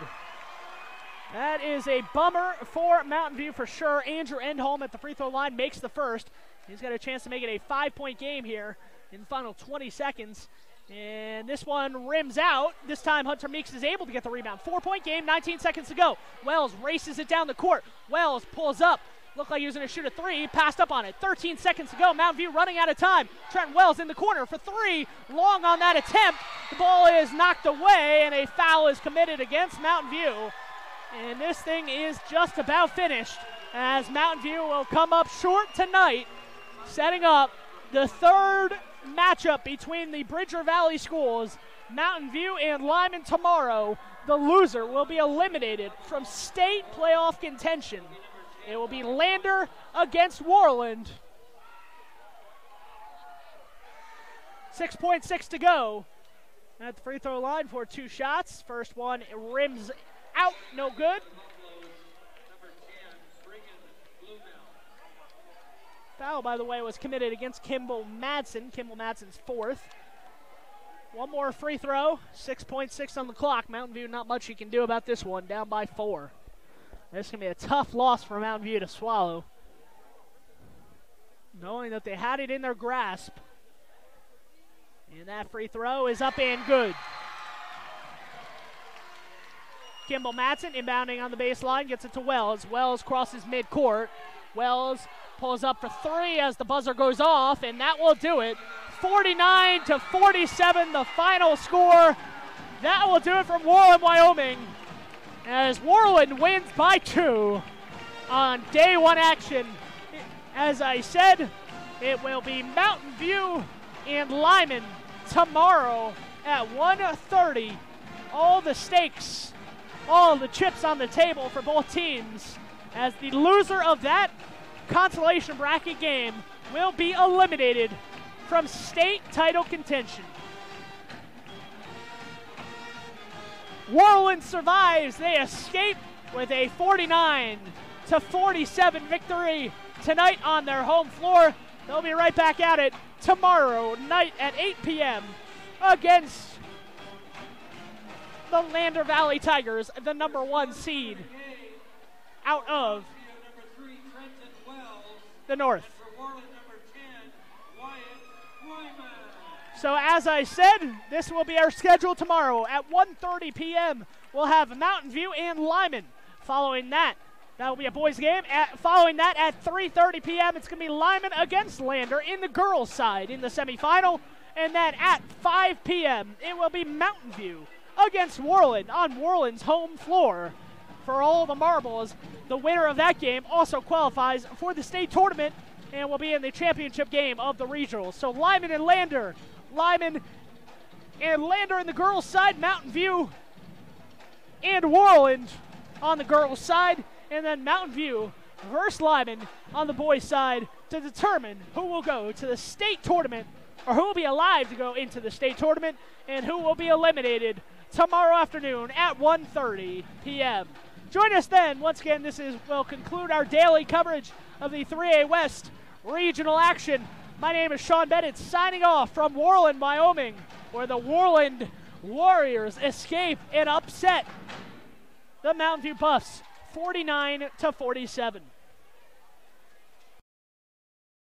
S1: That is a bummer for Mountain View for sure. Andrew Endholm at the free throw line makes the first. He's got a chance to make it a 5-point game here in the final 20 seconds. And this one rims out. This time Hunter Meeks is able to get the rebound. 4-point game, 19 seconds to go. Wells races it down the court. Wells pulls up. Looked like he was going to shoot a 3. Passed up on it. 13 seconds to go. Mountain View running out of time. Trent Wells in the corner for 3. Long on that attempt. The ball is knocked away, and a foul is committed against Mountain View. And this thing is just about finished, as Mountain View will come up short tonight, setting up the 3rd matchup between the Bridger Valley schools, Mountain View and Lyman tomorrow. The loser will be eliminated from state playoff contention. It will be Lander against Worland. 6.6 to go at the free throw line for 2 shots. First one rims out, no good. Foul, by the way, was committed against Kimball Madsen. Kimball Madsen's 4th. One more free throw, 6.6 on the clock. Mountain View, not much you can do about this one, down by 4. This is going to be a tough loss for Mountain View to swallow, knowing that they had it in their grasp. And that free throw is up and good. Kimball Madsen inbounding on the baseline, gets it to Wells. Wells crosses midcourt. Wells pulls up for 3 as the buzzer goes off, and that will do it. 49-47, the final score. That will do it from Worland, Wyoming, as Worland wins by 2 on day 1 action. As I said, it will be Mountain View and Lyman tomorrow at 1:30. All the stakes, all the chips on the table for both teams, as the loser of that consolation bracket game will be eliminated from state title contention. Worland survives. They escape with a 49-47 victory tonight on their home floor. They'll be right back at it tomorrow night at 8 p.m. against the Lander Valley Tigers, the number 1 seed out of the North. So as I said, this will be our schedule tomorrow. At 1:30 p.m., we'll have Mountain View and Lyman. Following that, that will be a boys game. Following that, at 3:30 p.m., it's going to be Lyman against Lander in the girls' side in the semifinal. And then at 5 p.m., it will be Mountain View against Worland on Worland's home floor for all the marbles. The winner of that game also qualifies for the state tournament and will be in the championship game of the regionals. So Lyman and Lander in the girls' side, Mountain View and Worland on the girls' side, and then Mountain View versus Lyman on the boys' side to determine who will go to the state tournament, or who will be alive to go into the state tournament, and who will be eliminated tomorrow afternoon at 1:30 p.m. Join us then. Once again, will conclude our daily coverage of the 3A West regional action. My name is Sean Bennett, signing off from Worland, Wyoming, where the Worland Warriors escape and upset the Mountain View Buffs 49-47.